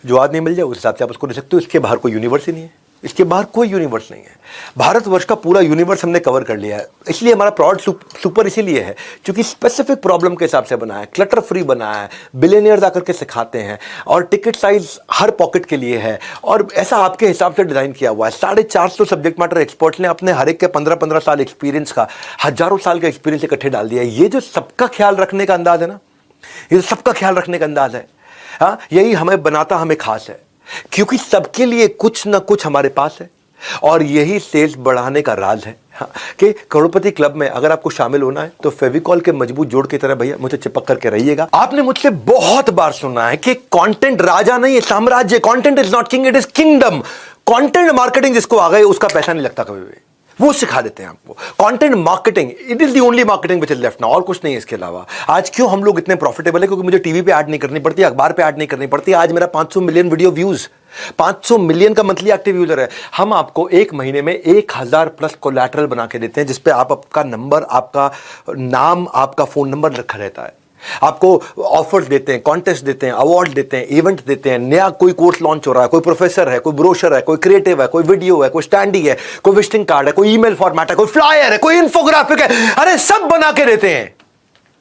जो आज नहीं मिल जाए उस हिसाब से आप उसको दे सकते हो। इसके बाहर कोई यूनिवर्स ही नहीं है, इसके बाहर कोई यूनिवर्स नहीं है। भारतवर्ष का पूरा यूनिवर्स हमने कवर कर लिया है। इसलिए हमारा प्रोडक्ट सुपर इसीलिए है क्योंकि स्पेसिफिक प्रॉब्लम के हिसाब से बना है, क्लटर फ्री बना है, बिलियनियर्स आकर के सिखाते हैं, और टिकट साइज हर पॉकेट के लिए है, और ऐसा आपके हिसाब से डिजाइन किया हुआ है। 450 सब्जेक्ट मैटर एक्सपर्ट्स ने अपने हर एक के 15-15 साल एक्सपीरियंस का, हजारों साल का एक्सपीरियंस इकट्ठे डाल दिया है। ये जो सबका ख्याल रखने का अंदाज है ना, ये सबका ख्याल रखने का अंदाज है, हाँ, यही हमें बनाता, हमें खास है। क्योंकि सबके लिए कुछ ना कुछ हमारे पास है। और यही सेल्स बढ़ाने का राज है। हाँ, कि करोड़पति क्लब में अगर आपको शामिल होना है तो फेविकॉल के मजबूत जोड़ की तरह भैया मुझे चिपक करके रहिएगा। आपने मुझसे बहुत बार सुना है कि कंटेंट राजा नहीं है, साम्राज्य। Content is not king, it is kingdom. Content marketing जिसको आ गए उसका पैसा नहीं लगता कभी भी, वो सिखा देते हैं आपको। Content marketing it is the only marketing which is left now, और कुछ नहीं है इसके अलावा। आज क्यों हम लोग इतने प्रॉफिटेबल है? क्योंकि मुझे टीवी पे ऐड नहीं करनी पड़ती, अखबार पे ऐड नहीं करनी पड़ती। आज मेरा 500 मिलियन वीडियो व्यूज, 500 मिलियन का मंथली एक्टिव यूजर है। हम आपको एक महीने में 1000 प्लस कोलैटरल बना के देते हैं, जिसपे आपका नंबर, आपका नाम, आपका फोन नंबर रखा रहता है। आपको ऑफर्स देते हैं, कॉन्टेस्ट देते हैं, अवार्ड देते हैं, इवेंट देते हैं। नया कोई कोर्स लॉन्च हो रहा है, कोई प्रोफेसर है, कोई ब्रोशर है, कोई क्रिएटिव है, कोई वीडियो है, कोई स्टैंडी है, कोई विजिटिंग कार्ड है, कोई ईमेल फॉर्मेट है, कोई फ्लायर है, कोई इन्फोग्राफिक है। अरे सब बना के देते हैं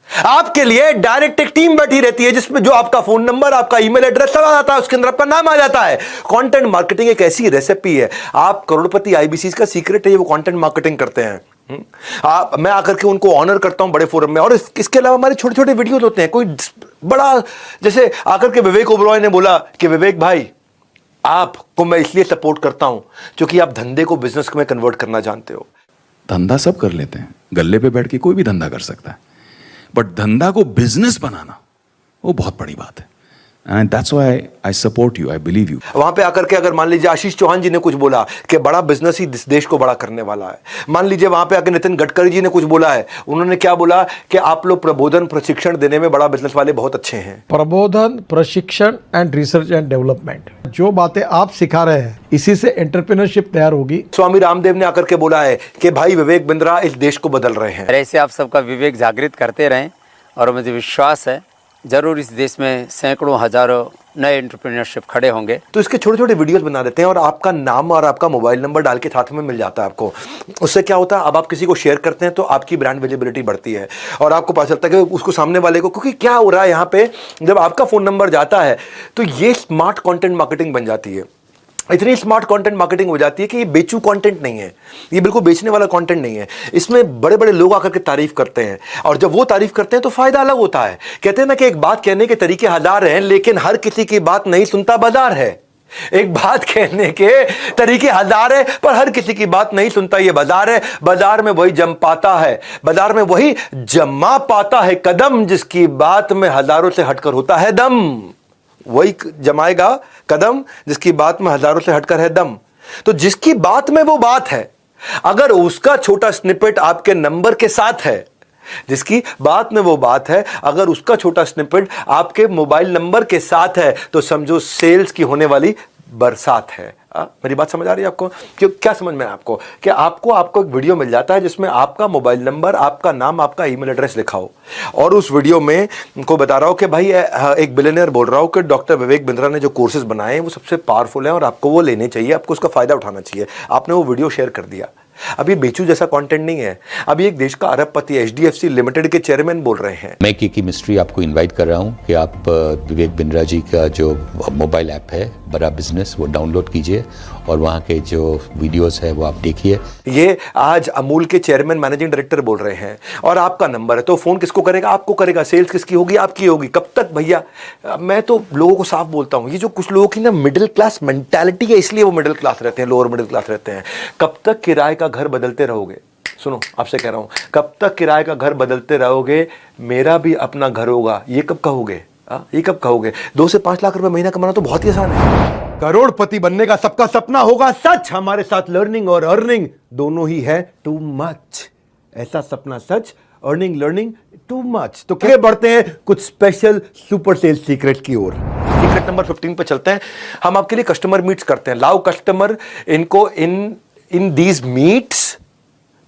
आपके लिए। डायरेक्ट एक टीम बैठी रहती है जिसमें जो आपका फोन नंबर, आपका ईमेल एड्रेस सब आ जाता है, उसके अंदर आपका नाम आ जाता है। कंटेंट मार्केटिंग एक ऐसी रेसिपी है, आप करोड़पति आईबीसी का सीक्रेट है, वो कंटेंट मार्केटिंग करते हैं। मैं आकर के उनको ऑनर करता हूं बड़े फोरम में। और इसके अलावा हमारे छोटे छोटे वीडियोस होते हैं। कोई बड़ा, जैसे आकर के विवेक ओबरॉय ने बोला कि विवेक भाई आपको मैं इसलिए सपोर्ट करता हूं क्योंकि आप धंधे को बिजनेस में कन्वर्ट करना जानते हो। धंधा सब कर लेते हैं, गल्ले पे बैठ के कोई भी धंधा कर सकता है, बट धंधा को बिजनेस बनाना वो बहुत बड़ी बात है। And that's why I support you, I believe you. वहां पे आकर के अगर मान लीजिए आशीष चौहान जी ने कुछ बोला कि बड़ा बिजनेस ही देश को बड़ा करने वाला है, मान लीजिए वहां पे आकर नितिन गडकरी जी ने कुछ बोला है, उन्होंने क्या बोला कि आप लोग प्रबोधन प्रशिक्षण देने में बड़ा बिजनेस वाले बहुत अच्छे हैं। प्रबोधन, प्रशिक्षण एंड रिसर्च एंड डेवलपमेंट, जो बातें आप सिखा रहे हैं इसी से एंटरप्रेन्योरशिप तैयार होगी। स्वामी रामदेव ने आकर के बोला है कि भाई विवेक बिंद्रा इस देश को बदल रहे हैं। ऐसे आप सबका विवेक जागृत करते रहें और मुझे विश्वास है जरूर इस देश में सैकड़ों हजारों नए एंटरप्रेन्योरशिप खड़े होंगे। तो इसके छोटे छोटे वीडियोस बना देते हैं और आपका नाम और आपका मोबाइल नंबर डाल के साथ में मिल जाता है आपको। उससे क्या होता है, अब आप किसी को शेयर करते हैं तो आपकी ब्रांड विजिबिलिटी बढ़ती है और आपको पता चलता है कि उसको सामने वाले को, क्योंकि क्या हो रहा है यहाँ पे, जब आपका फोन नंबर जाता है तो ये स्मार्ट कंटेंट मार्केटिंग बन जाती है। इतनी स्मार्ट कंटेंट मार्केटिंग हो जाती है कि ये बेचू कंटेंट नहीं है, ये बिल्कुल बेचने वाला कंटेंट नहीं है। इसमें बड़े बड़े लोग आकर के तारीफ करते हैं और जब वो तारीफ करते हैं तो फायदा अलग होता है। कहते हैं ना कि एक बात कहने के तरीके हजार हैं लेकिन हर किसी की बात नहीं सुनता बाजार है। एक बात कहने के तरीके हजार है पर हर किसी की बात नहीं सुनता ये बाजार है। बाजार में वही जम पाता है, बाजार में वही जमा पाता है कदम, जिसकी बात में हजारों से हटकर होता है दम। वही जमाएगा कदम जिसकी बात में हजारों से हटकर है दम। तो जिसकी बात में वो बात है, अगर उसका छोटा स्निपेट आपके नंबर के साथ है, जिसकी बात में वो बात है, अगर उसका छोटा स्निपेट आपके मोबाइल नंबर के साथ है, तो समझो सेल्स की होने वाली बरसात है। मेरी बात समझ आ रही है आपको? क्यों, क्या समझ में आपको कि आपको एक वीडियो मिल जाता है जिसमें आपका मोबाइल नंबर, आपका नाम, आपका ईमेल एड्रेस लिखा हो और उस वीडियो में को बता रहा हो कि भाई एक बिलियनियर बोल रहा हो कि डॉक्टर विवेक बिंद्रा ने जो कोर्सेज बनाए हैं वो सबसे पावरफुल हैं और आपको वो लेने चाहिए, आपको उसका फायदा उठाना चाहिए। आपने वो वीडियो शेयर कर दिया। अभी बेचू जैसा कंटेंट नहीं है, अभी एक देश का अरबपति एचडीएफसी लिमिटेड के चेयरमैन बोल रहे हैं। मैं की मिस्ट्री आपको इनवाइट कर रहा हूं कि आप विवेक बिंद्रा जी का जो मोबाइल ऐप है बड़ा बिजनेस, वो डाउनलोड कीजिए और वहां के जो वीडियोस है वो आप देखिए। ये आज अमूल के चेयरमैन मैनेजिंग डायरेक्टर बोल रहे हैं और आपका नंबर है, तो फोन किसको करेगा? आपको करेगा। सेल्स किसकी होगी? आपकी होगी। कब तक भैया? मैं तो लोगों को साफ बोलता हूं, ये जो कुछ लोगों की ना मिडिल क्लास मेंटालिटी है, इसलिए वो मिडिल क्लास रहते हैं, लोअर मिडिल क्लास रहते हैं। कब तक किराए का घर बदलते रहोगे? सुनो, आपसे कह रहा हूं, कब तक किराए का घर बदलते रहोगे? मेरा भी अपना घर होगा, ये कब कहोगे? ये कब कहोगे? 2 से 5 लाख रुपए महीना कमाना तो बहुत ही आसान है। करोड़पति बनने का सबका सपना होगा सच। हमारे साथ लर्निंग और अर्निंग दोनों ही है टू मच। ऐसा सपना सच, अर्निंग लर्निंग टू मच। तो क्या बढ़ते हैं कुछ स्पेशल सुपर सेल्स सीक्रेट की ओर। सीक्रेट नंबर 15 पे चलते हैं। हम आपके लिए कस्टमर मीट्स करते हैं। लाओ कस्टमर इनको इन दीज मीट्स,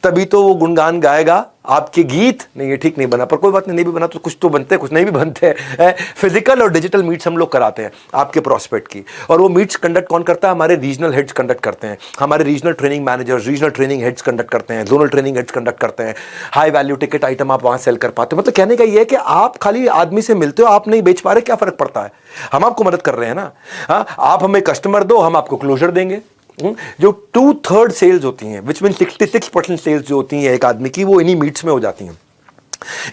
तभी तो वो गुणगान गाएगा आपके गीत। नहीं, ये ठीक नहीं बना, पर कोई बात नहीं भी बना तो कुछ तो बनते हैं, कुछ नहीं भी बनते हैं। फिजिकल और डिजिटल मीट्स हम लोग कराते हैं आपके प्रोस्पेक्ट की, और वो मीट्स कंडक्ट कौन करता है? हमारे रीजनल हेड्स कंडक्ट करते हैं। हमारे regional training managers, regional training heads conduct करते हैं, जोनल ट्रेनिंग हेड्स कंडक्ट करते हैं। हाई वैल्यू टिकट आइटम आप वहां सेल कर पाते हो। मतलब कहने का ये है कि आप खाली आदमी से मिलते हो, आप नहीं बेच पा रहे, क्या फर्क पड़ता है? हम आपको मदद कर रहे हैं ना। हाँ, आप हमें कस्टमर दो, हम आपको क्लोजर देंगे। जो 2/3 सेल्स होती हैं, विच मीन 66% सेल्स जो होती हैं एक आदमी की, वो इन्हीं मीट्स में हो जाती हैं।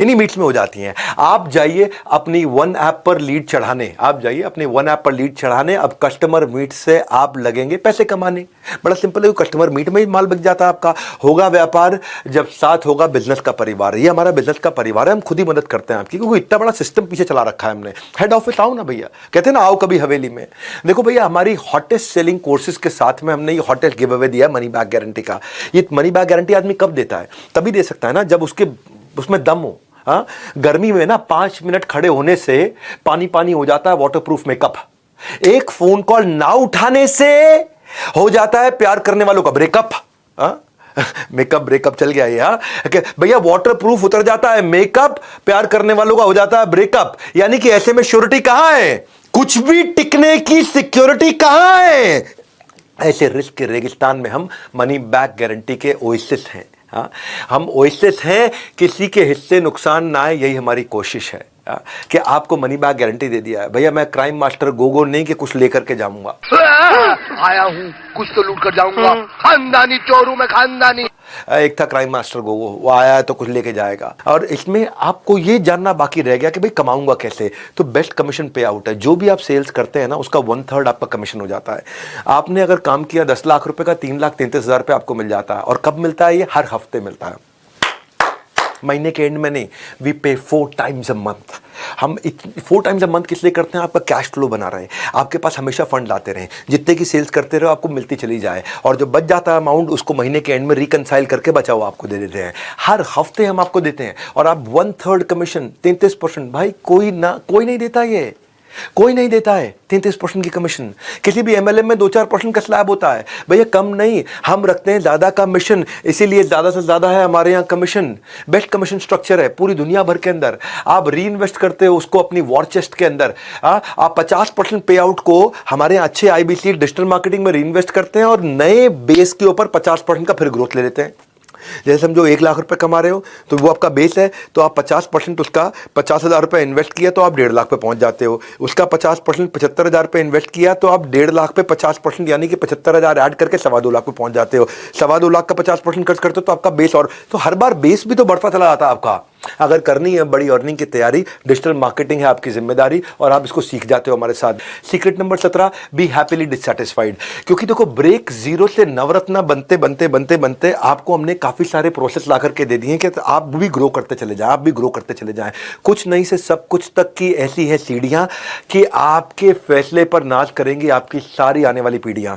इन्हीं मीट्स में हो जाती हैं। आप जाइए अपनी वन ऐप पर लीड चढ़ाने, अब कस्टमर मीट से आप लगेंगे पैसे कमाने। बड़ा सिंपल है, कस्टमर मीट में ही माल बिक जाता है आपका। होगा व्यापार जब साथ होगा बिजनेस का परिवार। ये हमारा बिजनेस का परिवार है, हम खुद ही मदद करते हैं आपकी, क्योंकि इतना बड़ा सिस्टम पीछे चला रखा है हमने। हेड ऑफिस आओ ना भैया, कहते हैं ना आओ कभी हवेली में। देखो भैया, हमारी हॉटेस्ट सेलिंग कोर्सेज के साथ में हमने ये हॉटेस्ट गिव अवे दिया मनी बैक गारंटी का। ये मनी बैक गारंटी आदमी कब देता है? तभी दे सकता है ना जब उसमें दम हो। हाँ, गर्मी में ना 5 मिनट खड़े होने से पानी पानी हो जाता है वाटरप्रूफ मेकअप। एक फोन कॉल ना उठाने से हो जाता है प्यार करने वालों का ब्रेकअप। मेकअप ब्रेकअप चल गया ये। भैया वाटरप्रूफ उतर जाता है मेकअप, प्यार करने वालों का हो जाता है ब्रेकअप। यानी कि ऐसे में श्योरिटी कहां है? कुछ भी टिकने की सिक्योरिटी कहां है? ऐसे रिस्क के रेगिस्तान में हम मनी बैक गारंटी के ओएसिस हैं। हाँ, हम ओएसिस हैं, किसी के हिस्से नुकसान ना आए, यही हमारी कोशिश है। कि आपको मनी बैक गारंटी दे दिया है। भैया मैं क्राइम मास्टर गोगो नहीं कि कुछ लेकर के जाऊंगा, आया हूँ कुछ तो लूट कर जाऊंगा, खानदानी चोर हूं मैं, खानदानी। एक था क्राइम मास्टर गोगो, वो आया है तो कुछ लेके जाएगा। और इसमें आपको ये जानना बाकी रह गया कि भाई कमाऊंगा कैसे। तो बेस्ट कमीशन पे आउट है। जो भी आप सेल्स करते हैं ना, उसका 1/3 आपका कमीशन हो जाता है। आपने अगर काम किया 10 लाख रुपए का, 3,33,000 रुपये आपको मिल जाता है। और कब मिलता है? ये हर हफ्ते मिलता है, महीने के एंड में नहीं। वी पे 4 टाइम्स अ मंथ। हम 4 टाइम्स अ मंथ किस लिए करते हैं? आपका कैश फ्लो बना रहे, आपके पास हमेशा फंड आते रहे, जितने की सेल्स करते रहो आपको मिलती चली जाए। और जो बच जाता है अमाउंट, उसको महीने के एंड में रिकनसाइल करके बचा हुआ आपको दे देते हैं। हर हफ्ते हम आपको देते हैं। और आप 1/3 कमीशन, 33%। भाई कोई नहीं देता, ये कोई नहीं देता है 33% की कमीशन। किसी भी एमएलएम में 2-4% का स्लैब होता है। भैया कम नहीं, हम रखते हैं ज्यादा का कमीशन, इसीलिए ज्यादा से ज्यादा है हमारे यहाँ कमीशन। बेस्ट कमीशन स्ट्रक्चर है पूरी दुनिया भर के अंदर। आप री इन्वेस्ट करते हो उसको अपनी वॉर चेस्ट के अंदर। आप 50% पे आउट को हमारे यहाँ अच्छे आईबीसी डिजिटल मार्केटिंग में री इन्वेस्ट करते हैं और नए बेस के ऊपर 50% का फिर ग्रोथ ले लेते हैं। जैसे समझो 1 लाख रुपए कमा रहे हो तो वो आपका बेस है, तो आप 50% उसका 50,000 रुपये इन्वेस्ट किया तो आप 1.5 लाख पे पहुंच जाते हो। उसका 50% 75,000 रुपये इन्वेस्ट किया तो आप 1.5 लाख पे 50% यानी कि 75,000 ऐड करके 2.25 लाख पे पहुंच जाते हो। 2.25 लाख का 50% खर्च करते हो तो आपका बेस, और तो हर बार बेस भी तो बढ़ता चला जाता है आपका। अगर करनी है बड़ी अर्निंग की तैयारी, डिजिटल मार्केटिंग है आपकी जिम्मेदारी और आप इसको सीख जाते हो हमारे साथ। Secret number 17, B happily dissatisfied. क्योंकि देखो ब्रेक जीरो से नवरत्न बनते बनते बनते बनते आपको हमने काफी सारे प्रोसेस ला करके दे दिए कि आप भी ग्रो करते चले जाएं, आप भी ग्रो करते चले जाएं। कुछ नहीं से सब कुछ तक की ऐसी है सीढ़ियां कि आपके फैसले पर नाज करेंगी आपकी सारी आने वाली पीढ़ियां।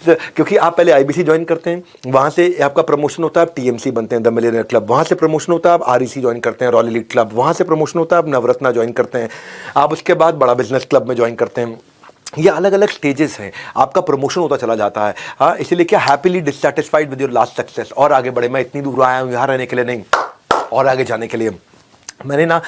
क्योंकि आप पहले आईबीसी ज्वाइन करते हैं, वहां से आपका प्रमोशन होता है, आप टीएमसी बनते हैं, द मिलियनेयर क्लब। वहां से प्रमोशन होता है, आप आरईसी ज्वाइन करते हैं, रॉयल एलीट क्लब। वहां से प्रमोशन होता है, आप नवरत्ना ज्वाइन करते हैं। आप उसके बाद बड़ा बिजनेस क्लब में ज्वाइन करते हैं। ये अलग अलग स्टेजेस हैं, आपका प्रमोशन होता चला जाता है। हाँ, इसीलिए क्या happily dissatisfied with your last success. और आगे बढ़े, मैं इतनी दूर आया हूँ यहाँ रहने के लिए नहीं, और आगे जाने के लिए। मैंने ना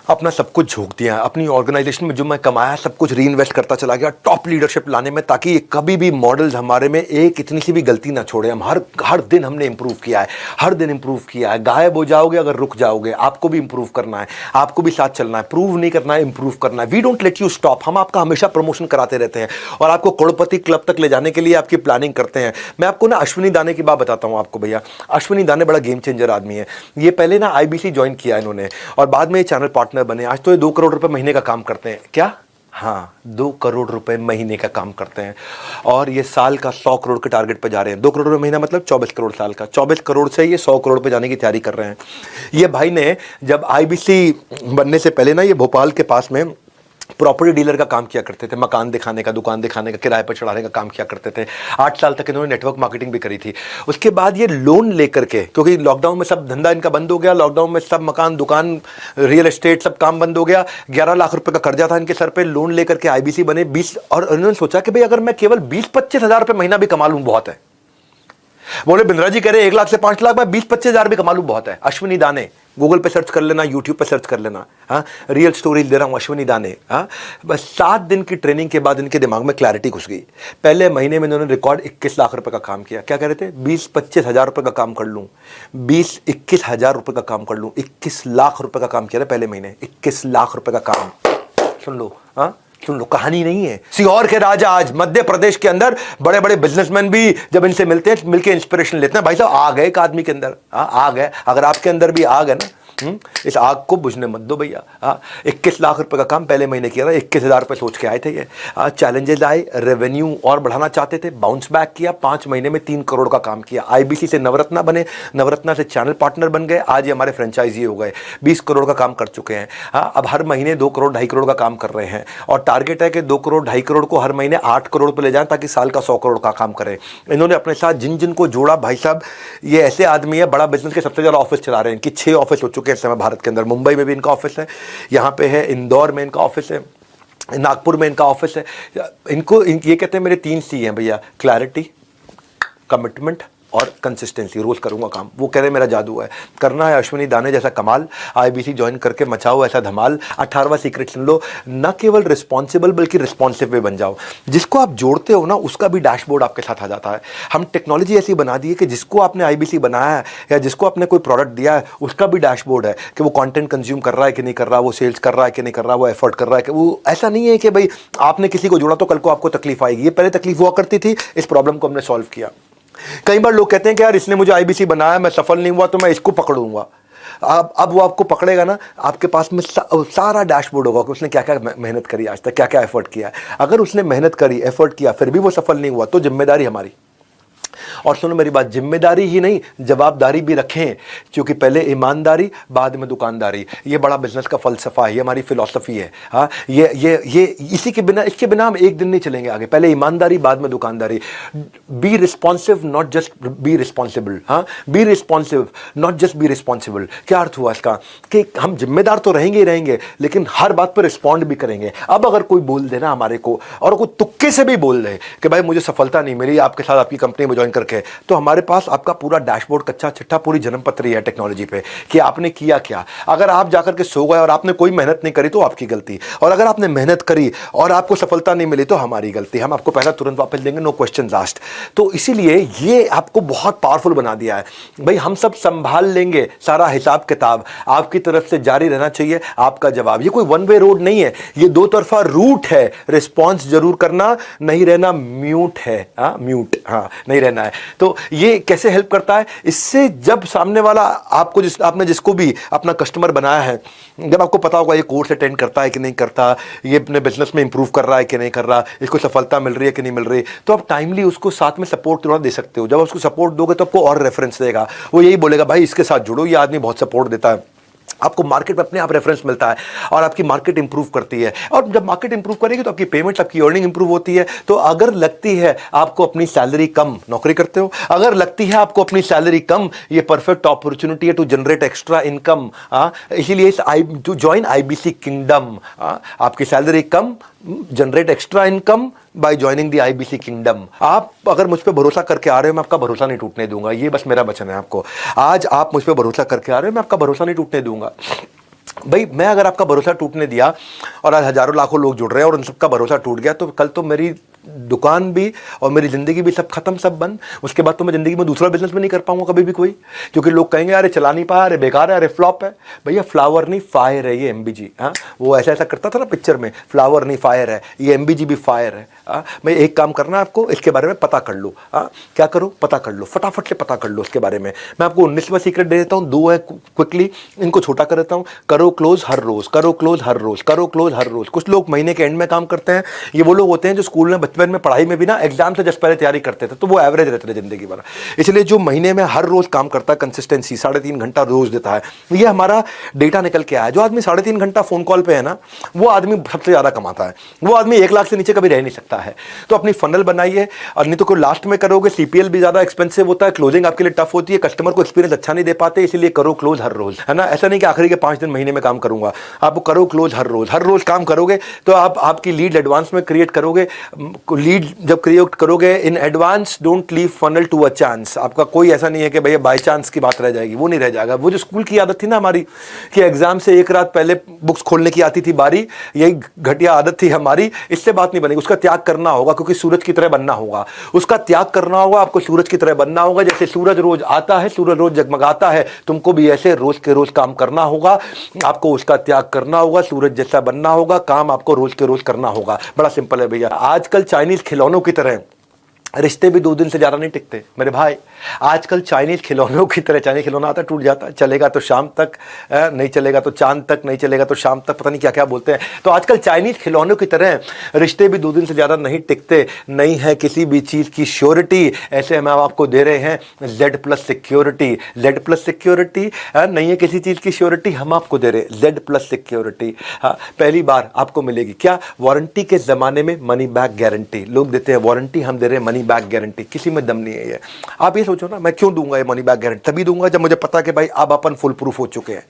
अपना सब कुछ झोंक दिया, अपनी ऑर्गेनाइजेशन में जो मैं कमाया सब कुछ री इन्वेस्ट करता चला गया टॉप लीडरशिप लाने में, ताकि कभी भी मॉडल्स हमारे में एक इतनी सी भी गलती ना छोड़े। हम हर दिन हमने इंप्रूव किया है, हर दिन इंप्रूव किया है। गायब हो जाओगे अगर रुक जाओगे, आपको भी इंप्रूव करना है, आपको भी साथ चलना है, प्रूव नहीं करना है, इंप्रूव करना है। We don't let you stop. हम आपका हमेशा प्रमोशन कराते रहते हैं और आपको करोड़पति क्लब तक ले जाने के लिए आपकी प्लानिंग करते हैं। मैं आपको ना अश्विनी दाने की बात बताता हूँ आपको भैया। अश्विनी दाने बड़ा गेम चेंजर आदमी है। ये पहले ना आईबीसी ज्वाइन किया इन्होंने और बाद में चैनल पार्टनर बने। आज तो ये 2 करोड़ रुपए महीने का काम करते हैं। क्या? हाँ, 2 करोड़ रुपए महीने का काम करते हैं और ये साल का 100 करोड़ के टारगेट पे जा रहे हैं। 2 करोड़ रुपए महीना मतलब 24 करोड़ साल का। 24 करोड़ से ये 100 करोड़ पे जाने की तैयारी कर रहे हैं। ये भाई ने जब आईबीसी बनने से पहले ना ये भोपाल के पास में प्रॉपर्टी डीलर का काम किया करते थे, मकान दिखाने का, दुकान दिखाने का, किराए पर चढ़ाने का काम किया करते थे। 8 साल तक इन्होंने नेटवर्क मार्केटिंग भी करी थी। उसके बाद ये लोन लेकर के, क्योंकि लॉकडाउन में सब धंधा इनका बंद हो गया, लॉकडाउन में सब मकान, दुकान, रियल एस्टेट सब काम बंद हो गया। 11 लाख रुपए का कर्जा था इनके सर पे, लोन लेकर के आईबीसी बने 20। और इन्होंने सोचा कि भाई अगर मैं केवल 20-25 हजार रुपए महीना भी कमा लूं बहुत है। बोले बिंद्रा जी कह रहे 1 लाख से 5 लाख, मैं 20-25 हजार भी कमा लूं बहुत है। अश्विनी दाने गूगल पे सर्च कर लेना, यूट्यूब पे सर्च कर लेना। हाँ, रियल स्टोरीज दे रहा हूँ, अश्विनी दाने। हाँ, बस 7 दिन की ट्रेनिंग के बाद इनके दिमाग में क्लैरिटी घुस गई। पहले महीने में इन्होंने रिकॉर्ड 21 लाख रुपए का काम किया। क्या कह रहे थे? 20-25 हजार रुपए का काम कर लूँ, 20-21 हजार रुपए का काम कर लूँ। 21 लाख रुपए का काम किया था पहले महीने, 21 लाख रुपए का काम। सुन लो, हाँ सुन लो, कहानी नहीं है। सीहोर के राजा आज मध्य प्रदेश के अंदर बड़े बड़े बिजनेसमैन भी जब इनसे मिलते हैं, मिलके इंस्पिरेशन लेते हैं। भाई साहब आ गए एक आदमी के अंदर, आ गए। अगर आपके अंदर भी आ गए ना इस आग को बुझने मत दो भैया। 21 लाख रुपए का काम पहले महीने किया था, 21,000 रुपये सोच के आए थे ये। चैलेंजेस आए, रेवेन्यू और बढ़ाना चाहते थे, बाउंस बैक किया, 5 महीने में 3 करोड़ का काम किया। आईबीसी से नवरत्ना बने, नवरत्ना से चैनल पार्टनर बन गए, आज ये हमारे फ्रेंचाइजी हो गए, 20 करोड़ का काम कर चुके हैं। अब हर महीने 2 करोड़ 2.5 करोड़ का काम कर रहे हैं और टारगेट है कि 2 करोड़ 2.5 करोड़ को हर महीने 8 करोड़ पर ले जाएं ताकि साल का 100 करोड़ का काम करें। इन्होंने अपने साथ जिन जिन को जोड़ा, भाई साहब ये ऐसे आदमी है, बड़ा बिजनेस के सबसे ज़्यादा ऑफिस चला रहे हैं। इनकी 6 ऑफिस हो चुके हैं इस समय भारत के अंदर। मुंबई में भी इनका ऑफिस है, यहाँ पे है, इंदौर में इनका ऑफिस है, नागपुर में इनका ऑफिस है। ये कहते हैं मेरे 3 C हैं भैया, क्लैरिटी, कमिटमेंट और कंसिस्टेंसी। रोज करूंगा काम, वो कह रहे मेरा जादू है। करना है अश्विनी दाने जैसा कमाल, आईबीसी ज्वाइन करके मचाओ ऐसा धमाल। 18वां सीक्रेट सुन लो, न केवल रिस्पॉन्सिबल बल्कि रिस्पॉन्सिव भी बन जाओ। जिसको आप जोड़ते हो ना उसका भी डैशबोर्ड आपके साथ आ जाता है। हम टेक्नोलॉजी ऐसी बना दी है कि जिसको आपने आईबीसी बनाया है या जिसको आपने कोई प्रोडक्ट दिया है उसका भी डैशबोर्ड है कि वो कंटेंट कंज्यूम कर रहा है कि नहीं कर रहा, वो सेल्स कर रहा है कि नहीं कर रहा, वो एफर्ट कर रहा है कि वो। ऐसा नहीं है कि भाई आपने किसी को जोड़ा तो कल को आपको तकलीफ आएगी। ये पहले तकलीफ हुआ करती थी, इस प्रॉब्लम को हमने सॉल्व किया। कई बार लोग कहते हैं कि यार इसने मुझे आईबीसी बनाया, मैं सफल नहीं हुआ तो मैं इसको पकड़ूंगा। अब वो आपको पकड़ेगा ना, आपके पास में सारा डैशबोर्ड होगा कि उसने क्या क्या मेहनत करी आज तक, क्या क्या एफर्ट किया है। अगर उसने मेहनत करी, एफर्ट किया, फिर भी वो सफल नहीं हुआ तो जिम्मेदारी हमारी। और सुनो मेरी बात, जिम्मेदारी ही नहीं जवाबदारी भी रखें, क्योंकि पहले ईमानदारी बाद में दुकानदारी। ये बड़ा बिजनेस का फलसफा है, ये हमारी फिलॉसफी है। हाँ, ये इसी के बिना, इसके बिना हम एक दिन नहीं चलेंगे आगे। पहले ईमानदारी बाद में दुकानदारी। Be responsive not just be responsible. हाँ, be responsive not just be responsible. क्या अर्थ हुआ इसका कि हम जिम्मेदार तो रहेंगे ही रहेंगे लेकिन हर बात पर रिस्पॉन्ड भी करेंगे। अब अगर कोई बोल देना हमारे को और कोई तुक्के से भी बोल दे कि भाई मुझे सफलता नहीं मिली आपके साथ, आपकी कंपनी में ज्वाइन करके, तो हमारे पास आपका पूरा डैशबोर्ड, कच्चा चिट्ठा, पूरी जन्मपत्री है टेक्नोलॉजी पे कि आपने किया क्या। अगर आप जाकर के सो गए और आपने कोई मेहनत नहीं करी तो आपकी गलती, और अगर आपने मेहनत करी और आपको सफलता नहीं मिली तो हमारी गलती। हम आपको पैसा तुरंत वापस देंगे, नो क्वेश्चन आस्क्ड। तो इसीलिए ये आपको बहुत पावरफुल बना दिया है। भाई हम सब संभाल लेंगे सारा हिसाब किताब, आपकी तरफ से जारी रहना चाहिए आपका जवाब। ये कोई वन वे रोड नहीं है, ये 2 तरफा रूट है। रिस्पॉन्स जरूर करना, नहीं रहना म्यूट है। म्यूट, हाँ, नहीं रहना है। तो ये कैसे हेल्प करता है? इससे जब सामने वाला आपको आपने जिसको भी अपना कस्टमर बनाया है, जब आपको पता होगा ये कोर्स अटेंड करता है कि नहीं करता, ये अपने बिजनेस में इंप्रूव कर रहा है कि नहीं कर रहा, इसको सफलता मिल रही है कि नहीं मिल रही, तो आप टाइमली उसको साथ में सपोर्ट थोड़ा दे सकते हो। जब आप उसको सपोर्ट दोगे तो आपको और रेफरेंस देगा, वो यही बोलेगा भाई इसके साथ जुड़ो, ये आदमी बहुत सपोर्ट देता है। आपको मार्केट में अपने आप रेफरेंस मिलता है और आपकी मार्केट इंप्रूव करती है। और जब मार्केट इंप्रूव करेगी तो आपकी पेमेंट, आपकी अर्निंग इंप्रूव होती है। तो अगर लगती है आपको अपनी सैलरी कम, नौकरी करते हो, अगर लगती है आपको अपनी सैलरी कम, ये परफेक्ट अपॉर्चुनिटी है टू जनरेट एक्स्ट्रा इनकम। इसीलिए टू जॉइन आईबीसी किंगडम। आपकी salary come, generate extra income by joining the IBC kingdom. आप अगर मुझ पे भरोसा करके आ रहे हो, मैं आपका भरोसा नहीं टूटने दूंगा। ये बस मेरा वचन है आपको। आज आप मुझ पे भरोसा करके आ रहे हो, मैं आपका भरोसा नहीं टूटने दूंगा। भाई मैं अगर आपका भरोसा टूटने दिया और आज हजारों लाखों लोग जुड़ रहे हैं और उन सबका भरोसा टूट गया, तो कल तो मेरी दुकान भी और मेरी ज़िंदगी भी सब खत्म, सब बंद। उसके बाद तो मैं ज़िंदगी में दूसरा बिजनेस भी नहीं कर पाऊंगा कभी भी कोई, क्योंकि लोग कहेंगे अरे चला नहीं पाया, अरे बेकार है, अरे फ्लॉप है। भैया फ्लावर नहीं फायर है ये एमबीजी। हाँ, वो ऐसा करता था ना पिक्चर में, फ्लावर नहीं फायर है, ये एमबीजी भी फायर है। मैं एक काम करना आपको, इसके बारे में पता कर लो। क्या करो? पता कर लो, फटाफट से पता कर लो इसके बारे में। मैं आपको 19वां सीक्रेट दे देता हूँ, 2 है क्विकली, इनको छोटा कर देता हूँ। करो क्लोज हर रोज, करो क्लोज हर रोज, करो क्लोज हर रोज। कुछ लोग महीने के एंड में काम करते हैं। ये वो लोग होते हैं जो स्कूल में, बचपन में, पढ़ाई में भी ना एग्जाम से जस्ट पहले तैयारी करते थे, तो वो एवरेज रहते थे जिंदगी भर। इसलिए जो महीने में हर रोज काम करता है, कंसिस्टेंसी 3.5 घंटा रोज देता है, ये हमारा डेटा निकल के आया। जो आदमी 3.5 घंटा फोन कॉल पे है ना, वो आदमी सबसे ज्यादा कमाता है। वो आदमी 1 लाख से नीचे कभी रह नहीं सकता है। तो अपनी फनल बनाइए, और नहीं तो कोई लास्ट में करोगे, सीपीएल भी ज्यादा एक्सपेंसिव होता है, क्लोजिंग आपके लिए टफ होती है, कस्टमर को एक्सपीरियंस अच्छा नहीं दे पाते, इसीलिए करो क्लोज हर रोज, है ना। ऐसा नहीं कि आखिरी के 5 दिन महीने में काम करूंगा, आप करो क्लोज हर रोज। हर रोज काम करोगे तो आप आपकी लीड एडवांस में क्रिएट करोगे। लीड जब क्रिएट करोगे in advance, don't leave funnel to a chance. आपका कोई ऐसा नहीं है कि भैया बाय चांस की बात रह जाएगी, वो नहीं रह जाएगा। वो जो स्कूल की आदत थी ना हमारी, कि एग्जाम से 1 रात पहले बुक्स खोलने की आती थी बारी, यही घटिया आदत थी हमारी, इससे बात नहीं बनेगी। उसका त्याग करना होगा, क्योंकि सूरज की तरह बनना होगा। उसका त्याग करना होगा, आपको सूरज की तरह बनना होगा। जैसे सूरज रोज आता है, सूरज रोज जगमगाता है, तुमको भी ऐसे रोज के रोज काम करना होगा। आपको उसका त्याग करना होगा, सूरज जैसा बनना होगा, काम आपको रोज के रोज करना होगा। बड़ा सिंपल है भैया। आजकल चाइनीज खिलौनों की तरह रिश्ते भी 2 दिन से ज़्यादा नहीं टिकते मेरे भाई। आजकल चाइनीज़ खिलौनों की तरह, चाइनीज़ खिलौना आता टूट जाता है, चलेगा तो शाम तक, नहीं चलेगा तो चांद तक, नहीं चलेगा तो शाम तक, पता नहीं क्या क्या बोलते हैं। तो आजकल चाइनीज़ खिलौनों की तरह रिश्ते भी 2 दिन से ज़्यादा नहीं टिकते। नहीं है किसी भी चीज़ की श्योरिटी, ऐसे हम आपको दे रहे हैं Z+ सिक्योरिटी। Z+ सिक्योरिटी नहीं है किसी चीज़ की श्योरिटी, हम आपको दे रहे हैं Z+ सिक्योरिटी। हाँ, पहली बार आपको मिलेगी क्या, वारंटी के ज़माने में मनी बैक गारंटी। लोग देते हैं वारंटी, हम दे रहे हैं मनी बैक गारंटी। किसी में दम नहीं है ये। आप ये सोचो ना, मैं क्यों दूंगा ये मनी बैक गारंटी? तभी दूंगा जब मुझे पता कि भाई अब अपन फुल प्रूफ हो चुके हैं,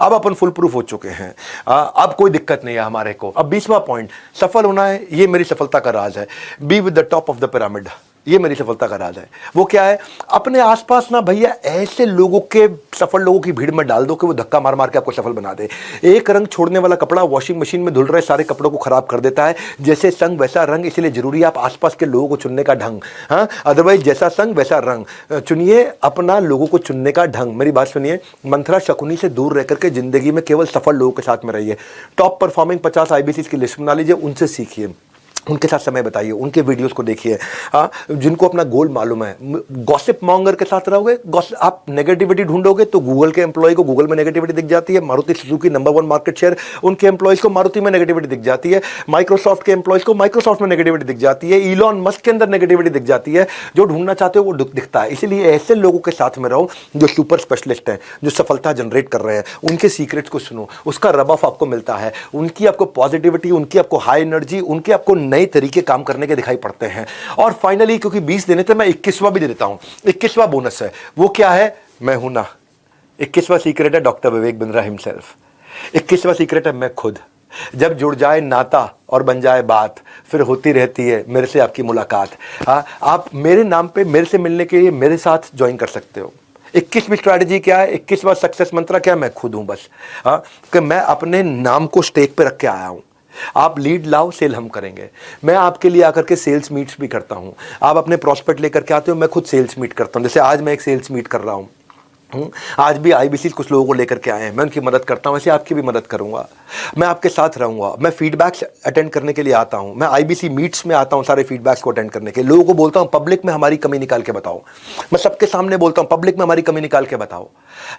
अब अपन फुल प्रूफ हो चुके हैं, अब कोई दिक्कत नहीं है हमारे को। अब 20वां पॉइंट, सफल होना है, ये मेरी सफलता का राज है। Be with the top of the pyramid, ये मेरी सफलता का राज है। वो क्या है, अपने आसपास ना भैया ऐसे लोगों के, सफल लोगों की भीड़ में डाल दो कि वो धक्का मार मार के आपको सफल बना दे। एक रंग छोड़ने वाला कपड़ा वॉशिंग मशीन में धुल रहे सारे कपड़ों को खराब कर देता है। जैसे संग वैसा रंग, इसलिए जरूरी है आप आसपास के लोगों को चुनने का ढंग। हाँ, अदरवाइज जैसा संग वैसा रंग। चुनिए अपना लोगों को चुनने का ढंग। मेरी बात सुनिए, मंथरा शकुनी से दूर रह करके जिंदगी में केवल सफल लोगों के साथ में रहिए। टॉप परफॉर्मिंग 50 IBCs की लिस्ट बना लीजिए, उनसे सीखिए, उनके साथ समय बताइए, उनके वीडियोस को देखिए। जिनको अपना गोल मालूम है। गॉसिप मॉन्गर के साथ रहोगे, आप नेगेटिविटी ढूंढोगे तो गूगल के एम्प्लॉय को गूगल में नेगेटिविटी दिख जाती है। Maruti Suzuki number 1 market share, उनके एम्प्लॉयज को मारुति में नेगेटिविटी दिख जाती है। माइक्रोसॉफ्ट के एम्प्लॉयज को माइक्रोसॉफ्ट में नेगेटिविटी दिख जाती है। इलॉन मस्क के अंदर नेगेटिविटी दिख जाती है। जो ढूंढना चाहते हो वो दिखता है। इसलिए ऐसे लोगों के साथ में रहो जो सुपर स्पेशलिस्ट हैं, जो सफलता जनरेट कर रहे हैं। उनके सीक्रेट्स को सुनो, उसका रब ऑफ आपको मिलता है। उनकी आपको पॉजिटिविटी, उनकी आपको हाई एनर्जी, उनके आपको नए तरीके काम करने के दिखाई पड़ते हैं। और फाइनली, क्योंकि 20 देने थे, मैं 21वां भी दे देता हूं। 21वां बोनस है। वो क्या है, मैं हूं ना। 21वां सीक्रेट है doctor Vivek Bindra himself. 21वां secret है मैं खुद। जब जुड़ जाए नाता और बन जाए बात, फिर होती रहती है मेरे से आपकी मुलाकात। हाँ, आप मेरे नाम पे मेरे से मिलने के लिए मेरे साथ ज्वाइन कर सकते हो। 21वीं स्ट्रैटेजी क्या है, 21वां सक्सेस मंत्र क्या है, मैं खुद हूं बस। हाँ, कि मैं अपने नाम को स्टेक पे रख के आया हूं। आप लीड लाओ, सेल हम करेंगे। मैं आपके लिए आकर के सेल्स मीट्स भी करता हूं। आप अपने प्रॉस्पेक्ट लेकर के आते हो, मैं खुद सेल्स मीट करता हूं। जैसे आज मैं एक सेल्स मीट कर रहा हूं। आज भी IBC कुछ लोगों को लेकर के आए हैं, मैं उनकी मदद करता हूं। वैसे आपकी भी मदद करूंगा, मैं आपके साथ रहूंगा। मैं फीडबैक्स अटेंड करने के लिए आता हूं। मैं IBC मीट्स में आता हूं सारे फीडबैक्स को अटेंड करने के। लोगों को बोलता हूं पब्लिक में हमारी कमी निकाल के बताओ। मैं सबके सामने बोलता हूं पब्लिक में हमारी कमी निकाल के बताओ।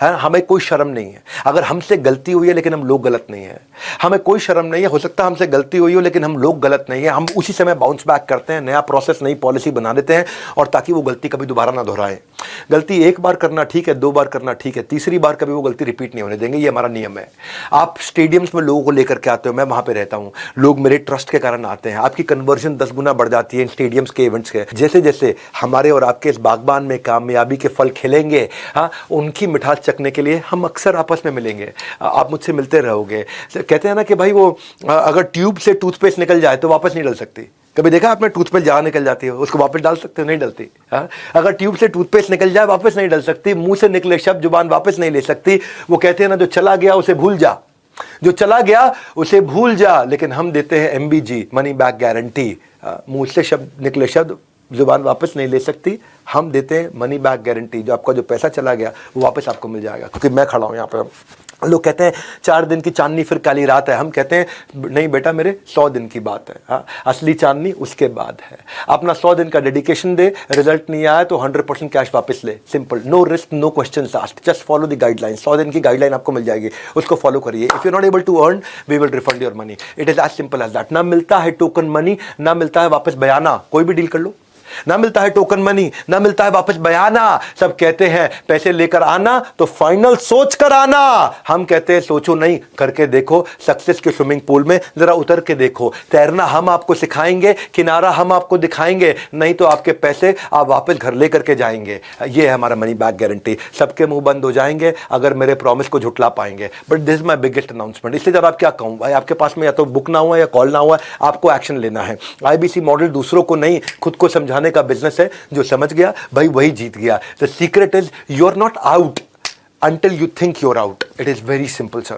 है, हमें कोई शर्म नहीं है। अगर हमसे गलती हुई है लेकिन हम लोग गलत नहीं है, हमें कोई शर्म नहीं है। हो सकता है हमसे गलती हुई हो लेकिन हम लोग गलत नहीं है। हम उसी समय बाउंस बैक करते हैं, नया प्रोसेस, नई पॉलिसी बना देते हैं, और ताकि वो गलती कभी दोबारा ना दोहराए। गलती एक बार करना ठीक है, 2 बार करना ठीक है, तीसरी बार कभी वो गलती रिपीट नहीं होने देंगे। ये हमारा नियम है। आप स्टेडियम्स में लोगों को लेकर के आते हो, मैं वहां पे रहता हूं, लोग मेरे ट्रस्ट के कारण आते हैं। आपकी कन्वर्जन 10 गुना बढ़ जाती है इन स्टेडियम्स के इवेंट्स के। जैसे जैसे हमारे और आपके इस बागबान में कामयाबी के फल खिलेंगे, हाँ, उनकी मिठास चखने के लिए हम अक्सर आपस में मिलेंगे। आप मुझसे मिलते रहोगे। कहते हैं ना कि भाई वो अगर ट्यूब से टूथपेस्ट निकल जाए तो वापस नहीं डल सकती। कभी देखा आपने टूथपेस्ट जहाँ निकल जाती है उसको वापस डाल सकते हो? नहीं डलती। हाँ, अगर ट्यूब से टूथपेस्ट निकल जाए वापस नहीं डल सकती। मुंह से निकले शब्द जुबान वापस नहीं ले सकती। वो कहते हैं ना, जो चला गया उसे भूल जा, जो चला गया उसे भूल जा। लेकिन हम देते हैं MBG, मनी बैक गारंटी। मुंह से शब्द निकले शब्द जुबान वापस नहीं ले सकती। हम देते हैं मनी बैक गारंटी। जो आपका जो पैसा चला गया वो वापस आपको मिल जाएगा, क्योंकि मैं खड़ा हूं यहाँ पे। लोग कहते हैं 4 दिन की चांदनी फिर काली रात है। हम कहते हैं नहीं बेटा, मेरे 100 दिन की बात है। हाँ, असली चांदनी उसके बाद है। अपना 100 दिन का डेडिकेशन दे, रिजल्ट नहीं आया तो 100% कैश वापस ले। Simple, no risk, no questions asked, just follow the guideline. 100 दिन की गाइडलाइन आपको मिल जाएगी, उसको फॉलो करिए। If you not able to earn, we will refund your money. It is as simple as that. ना मिलता है टोकन मनी, ना मिलता है वापस बयाना। कोई भी डील कर लो, ना मिलता है टोकन मनी, ना मिलता है वापस बयाना। सब कहते हैं पैसे लेकर आना तो फाइनल सोच कर आना। हम कहते हैं सोचो नहीं, करके देखो। सक्सेस के स्विमिंग पूल में जरा उतर के देखो। तैरना हम आपको सिखाएंगे, किनारा हम आपको दिखाएंगे। नहीं तो आपके पैसे आप वापस घर लेकर के जाएंगे। ये है हमारा मनी बैक गारंटी। सबके मुंह बंद हो जाएंगे अगर मेरे प्रॉमिस को झुटला पाएंगे। But this is my biggest announcement. इससे जब आप क्या कहूं भाई, आपके पास में या तो बुक ना हुआ या कॉल ना हुआ, आपको एक्शन लेना है। IBC मॉडल दूसरों को नहीं, खुद को समझाने का बिजनेस है। जो समझ गया भाई वही जीत गया। The secret is you are not out until you think you're out. It is very simple, sir.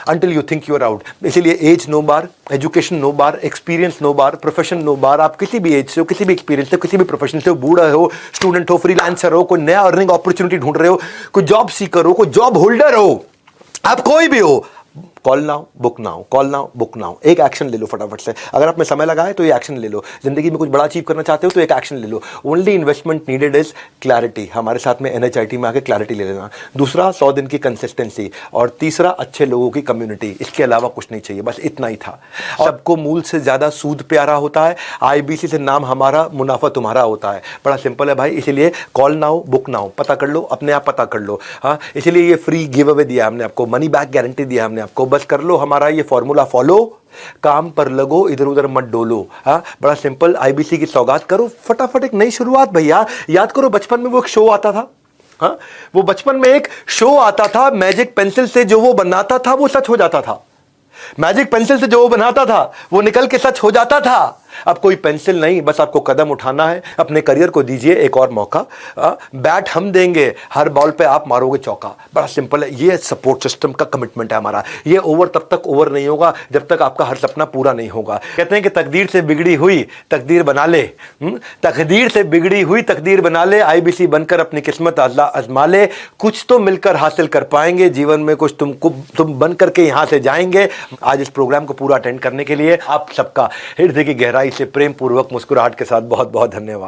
Until you think you're out. इसीलिए एज नो बार, एजुकेशन नो बार, एक्सपीरियंस नो बार, प्रोफेशन नो बार। आप किसी भी एज से हो, किसी भी experience से, किसी भी प्रोफेशन से हो, बूढ़ा हो, स्टूडेंट हो, फ्रीलांसर हो, कोई नया अर्निंग अपॉर्चुनिटी ढूंढ रहे हो, कोई जॉब सीकर हो, कोई जॉब होल्डर हो, आप कोई भी हो, call now book now, call now book now. एक एक्शन ले लो फटाफट से। अगर आप में समय लगा है तो ये एक्शन ले लो। जिंदगी में कुछ बड़ा अचीव करना चाहते हो तो एक एक्शन ले लो। Only investment needed is clarity. हमारे साथ में NHIT में आके क्लैरिटी ले लेना। दूसरा 100 दिन की कंसिस्टेंसी, और तीसरा अच्छे लोगों की कम्युनिटी। इसके अलावा कुछ नहीं चाहिए, बस इतना ही था। सबको मूल से ज्यादा सूद प्यारा होता है। IBC से नाम हमारा, मुनाफा तुम्हारा होता है। बड़ा सिंपल है भाई, इसीलिए कॉल नाउ बुक नाउ, पता कर लो, अपने आप पता कर लो। हाँ, इसीलिए ये फ्री गिव अवे दिया हमने आपको, मनी बैक गारंटी दिया हमने आपको। बस कर लो हमारा ये फॉर्मूला फॉलो, काम पर लगो, इधर उधर मत डोलो। हाँ, बड़ा सिंपल। IBC की सौगात करो फटाफट, एक नई शुरुआत भैया। याद करो बचपन में वो एक शो आता था। हाँ, वो बचपन में एक शो आता था, मैजिक पेंसिल से जो वो बनाता था वो सच हो जाता था। मैजिक पेंसिल से जो वो बनाता था वो निकल के सच हो जाता था। अब कोई पेंसिल नहीं, बस आपको कदम उठाना है। अपने करियर को दीजिए एक और मौका। बैट हम देंगे, हर बॉल पे आप मारोगे चौका। बड़ा सिंपल है। ये सपोर्ट सिस्टम का कमिटमेंट है हमारा। ये ओवर तब तक ओवर नहीं होगा जब तक आपका हर सपना पूरा नहीं होगा। कहते हैं कि तकदीर से बिगड़ी हुई तकदीर बना ले। तकदीर से बिगड़ी हुई तकदीर बना ले। IBC बनकर अपनी किस्मत आजमा ले। कुछ तो मिलकर हासिल कर पाएंगे जीवन में, कुछ तुम बन करके यहां से जाएंगे। आज इस प्रोग्राम को पूरा अटेंड करने के लिए आप सबका हृदय की गहराई से प्रेम पूर्वक मुस्कुराहट के साथ बहुत बहुत धन्यवाद।